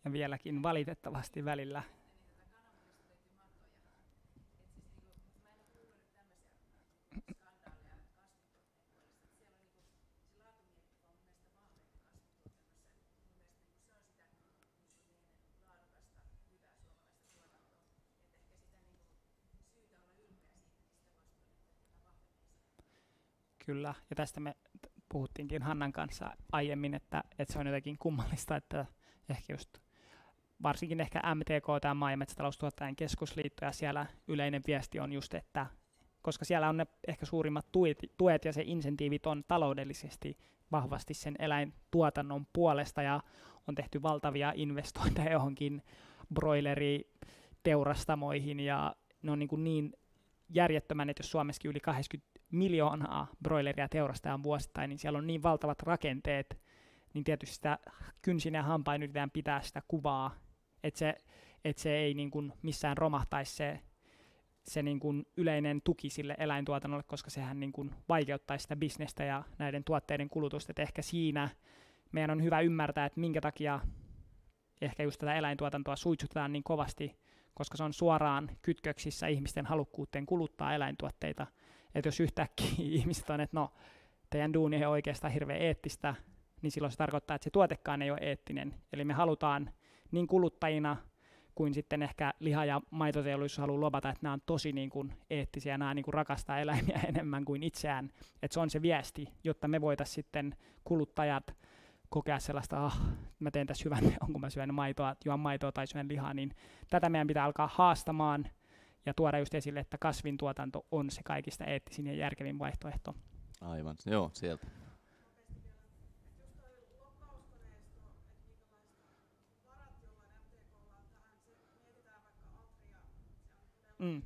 Ja vieläkin valitettavasti välillä. Kyllä, ja tästä me puhuttiinkin Hannan kanssa aiemmin, että se on jotenkin kummallista, että ehkä just varsinkin ehkä MTK, tämä maa- ja metsätaloustuottajien keskusliitto, ja siellä yleinen viesti on just, että koska siellä on ne ehkä suurimmat tuet ja se insentiivit on taloudellisesti vahvasti sen eläintuotannon puolesta, ja on tehty valtavia investointeja johonkin broileriteurastamoihin, ja ne on niin järjettömän, että jos Suomessakin yli 80 miljoonaa broileria teurastetaan vuosittain, niin siellä on niin valtavat rakenteet, niin tietysti sitä kynsin ja hampain yritetään pitää sitä kuvaa, että se ei niin kuin missään romahtaisi se niin kuin yleinen tuki sille eläintuotannolle, koska sehän niin kuin vaikeuttaisi sitä bisnestä ja näiden tuotteiden kulutusta. Et ehkä siinä meidän on hyvä ymmärtää, että minkä takia ehkä just tätä eläintuotantoa suitsutetaan niin kovasti, koska se on suoraan kytköksissä ihmisten halukkuuteen kuluttaa eläintuotteita. Että jos yhtäkkiä ihmiset on, että no, teidän duuni ei ole oikeastaan hirveän eettistä, niin silloin se tarkoittaa, että se tuotekaan ei ole eettinen. Eli me halutaan niin kuluttajina kuin sitten ehkä liha- ja maitoteollisuus haluaa lobata, että nämä on tosi niin kuin eettisiä, nämä niin kuin rakastaa eläimiä enemmän kuin itseään. Että se on se viesti, jotta me voitaisiin sitten kuluttajat kokea sellaista, mä teen tässä hyvän, onko mä syön maitoa, juon maitoa tai syön lihaa, niin tätä meidän pitää alkaa haastamaan ja tuoda just esille, että kasvintuotanto on se kaikista eettisin ja järkevin vaihtoehto. Aivan, joo, sieltä. Mm.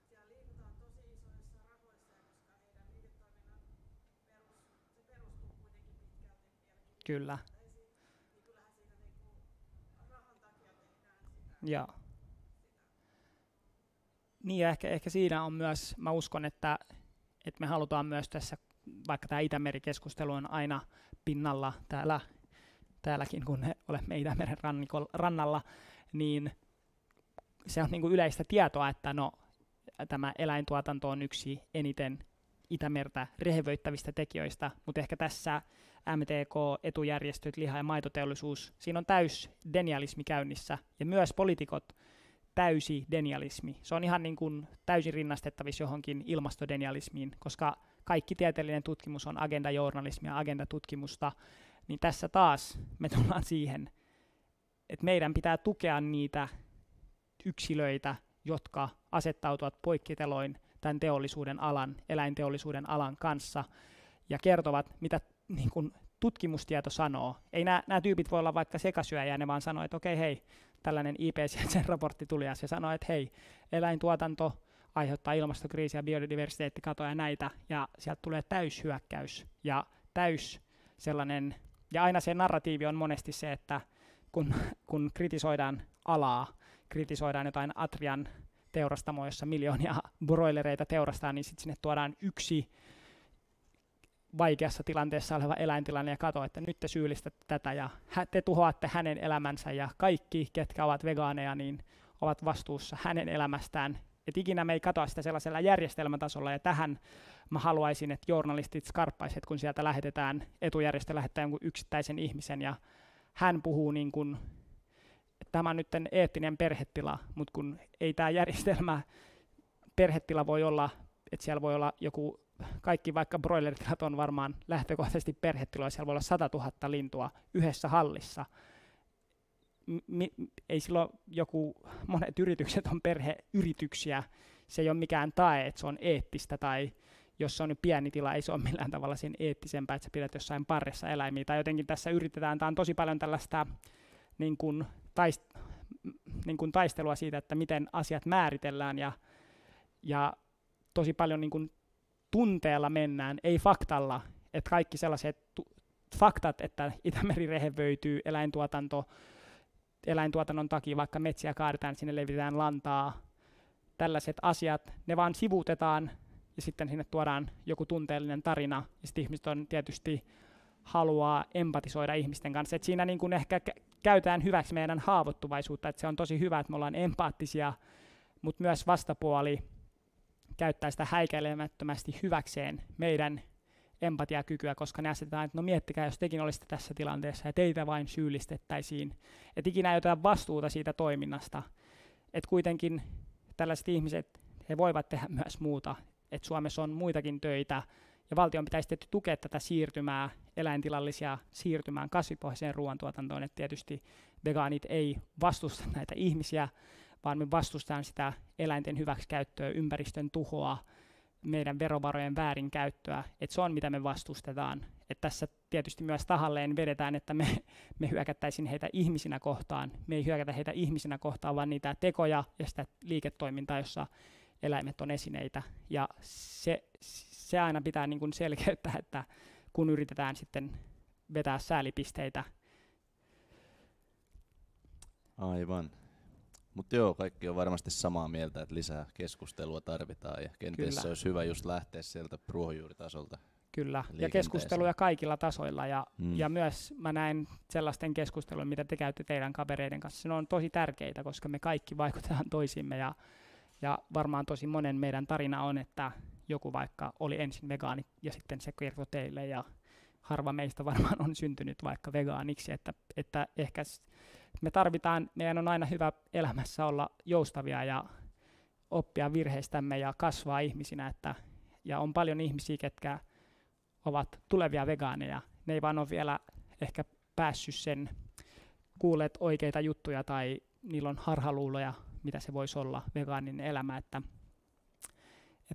Siellä liikutaan tosi isoissa rahoissa, koska heidän liiketoiminnan se perustuu kuitenkin pitkälti vieläkin. Kyllä. Niin kyllähän siinä rahan takia tehdään sitä. Joo. Niin ja ehkä siinä on myös, mä uskon, että me halutaan myös tässä, vaikka tämä Itämeri-keskustelu on aina pinnalla täälläkin, kun olemme Itämeren rannalla, niin se on niin kuin yleistä tietoa, että no, tämä eläintuotanto on yksi eniten Itämertä rehevöittävistä tekijöistä, mutta ehkä tässä MTK, etujärjestöt, liha- ja maitoteollisuus, siinä on täys denialismi käynnissä, ja myös poliitikot täysi denialismi. Se on ihan niin kuin täysin rinnastettavissa johonkin ilmastodenialismiin, koska kaikki tieteellinen tutkimus on agendajournalismia, agendatutkimusta, niin tässä taas me tullaan siihen, että meidän pitää tukea niitä yksilöitä, jotka asettautuvat poikkiteloin tämän teollisuuden alan, eläinteollisuuden alan kanssa ja kertovat, mitä niin kuin tutkimustieto sanoo. Ei nämä tyypit voi olla vaikka sekasyöjä, ne vaan sanoo, että okei, hei, tällainen IPCC-raportti tuli ja se sanoo, että hei, eläintuotanto aiheuttaa ilmastokriisiä, biodiversiteettikatoa ja näitä, ja sieltä tulee täyshyökkäys ja täys sellainen, ja aina se narratiivi on monesti se, että kun kritisoidaan alaa, kritisoidaan jotain Atrian teurastamoa, jossa miljoonia broilereita teurastaa, niin sitten sinne tuodaan yksi vaikeassa tilanteessa oleva eläintilanne ja katsoo, että nyt te syyllistätte tätä ja te tuhoatte hänen elämänsä ja kaikki, ketkä ovat vegaaneja, niin ovat vastuussa hänen elämästään. Et ikinä me ei katoa sitä sellaisella järjestelmätasolla ja tähän mä haluaisin, että journalistit skarppaiset, kun sieltä lähetetään, etujärjestö lähettää jonkun yksittäisen ihmisen ja hän puhuu niin kuin, että tämä on nyt eettinen perhetila, mutta kun ei tämä järjestelmä, perhetila voi olla, että siellä voi olla joku, kaikki vaikka broileritilat on varmaan lähtökohtaisesti perhetiloja, siellä voi olla 100 000 lintua yhdessä hallissa. Ei silloin monet yritykset on perheyrityksiä, se ei ole mikään tae, että se on eettistä, tai jos se on nyt pieni tila, ei se ole millään tavalla sen eettisempää, että sä pidät jossain parressa eläimiä, tai jotenkin tässä yritetään, tämä on tosi paljon tällaista niin kuin taistelua siitä, että miten asiat määritellään, ja tosi paljon niin kuin tunteella mennään, ei faktalla, että kaikki sellaiset faktat, että Itämeri rehevöityy, eläintuotannon takia, vaikka metsiä kaadetaan, sinne levitetään lantaa, tällaiset asiat, ne vaan sivuutetaan, ja sitten sinne tuodaan joku tunteellinen tarina, ja sitten ihmiset on tietysti haluaa empatisoida ihmisten kanssa, että siinä niin kuin ehkä käytetään hyväksi meidän haavoittuvaisuutta, että se on tosi hyvä, että me ollaan empaattisia, mutta myös vastapuoli käyttää sitä häikäilemättömästi hyväkseen meidän empatiakykyä, koska ne asetetaan, että no miettikää, jos tekin olisitte tässä tilanteessa ja teitä vain syyllistettäisiin, että ikinä ei oteta vastuuta siitä toiminnasta, että kuitenkin tällaiset ihmiset, he voivat tehdä myös muuta, että Suomessa on muitakin töitä Ja valtion pitäisi tietysti tukea tätä siirtymää, eläintilallisia siirtymään kasvipohjaiseen ruoantuotantoon. Että tietysti vegaanit ei vastusta näitä ihmisiä, vaan me vastustetaan sitä eläinten hyväksikäyttöä, ympäristön tuhoa, meidän verovarojen väärinkäyttöä. Että se on mitä me vastustetaan. Että tässä tietysti myös tahalleen vedetään, että me hyökättäisiin heitä ihmisinä kohtaan. Me ei hyökätä heitä ihmisinä kohtaan, vaan niitä tekoja ja sitä liiketoimintaa, jossa eläimet on esineitä. Ja se aina pitää niin kuin selkeyttää, että kun yritetään sitten vetää säälipisteitä. Aivan. Mutta joo, kaikki on varmasti samaa mieltä, että lisää keskustelua tarvitaan ja kenties se olisi hyvä just lähteä sieltä ruohonjuuritasolta. Kyllä, ja keskusteluja kaikilla tasoilla ja myös mä näen sellaisten keskustelujen, mitä te käytte teidän kavereiden kanssa. Se on tosi tärkeitä, koska me kaikki vaikutetaan toisimme ja varmaan tosi monen meidän tarina on, että joku vaikka oli ensin vegaani ja sitten se kertoi teille ja harva meistä varmaan on syntynyt vaikka vegaaniksi, että ehkä me tarvitaan, meidän on aina hyvä elämässä olla joustavia ja oppia virheistämme ja kasvaa ihmisinä, ja on paljon ihmisiä, ketkä ovat tulevia vegaaneja, ne ei vaan ole vielä ehkä päässyt sen, kuulleet oikeita juttuja tai niillä on harhaluuloja, mitä se voisi olla vegaaninen elämä, että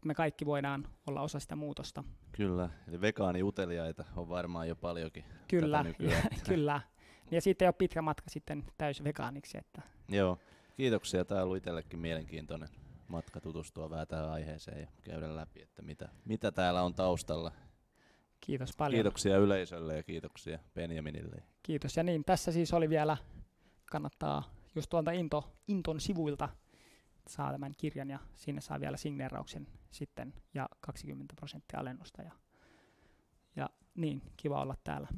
me kaikki voidaan olla osa sitä muutosta. Kyllä, eli vegaaniuteliaita on varmaan jo paljonkin. Kyllä, kyllä. Ja siitä ei ole pitkä matka sitten täysvegaaniksi. Että. Joo, kiitoksia. Tämä on ollut itsellekin mielenkiintoinen matka tutustua vähän tähän aiheeseen ja käydä läpi, että mitä täällä on taustalla. Kiitos paljon. Kiitoksia yleisölle ja kiitoksia Benjaminille. Kiitos. Ja niin, tässä siis oli vielä, kannattaa just tuolta Inton sivuilta saa tämän kirjan ja sinne saa vielä signeerauksen sitten ja 20% alennusta. Ja niin, kiva olla täällä.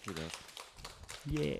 Kiitos. Jee.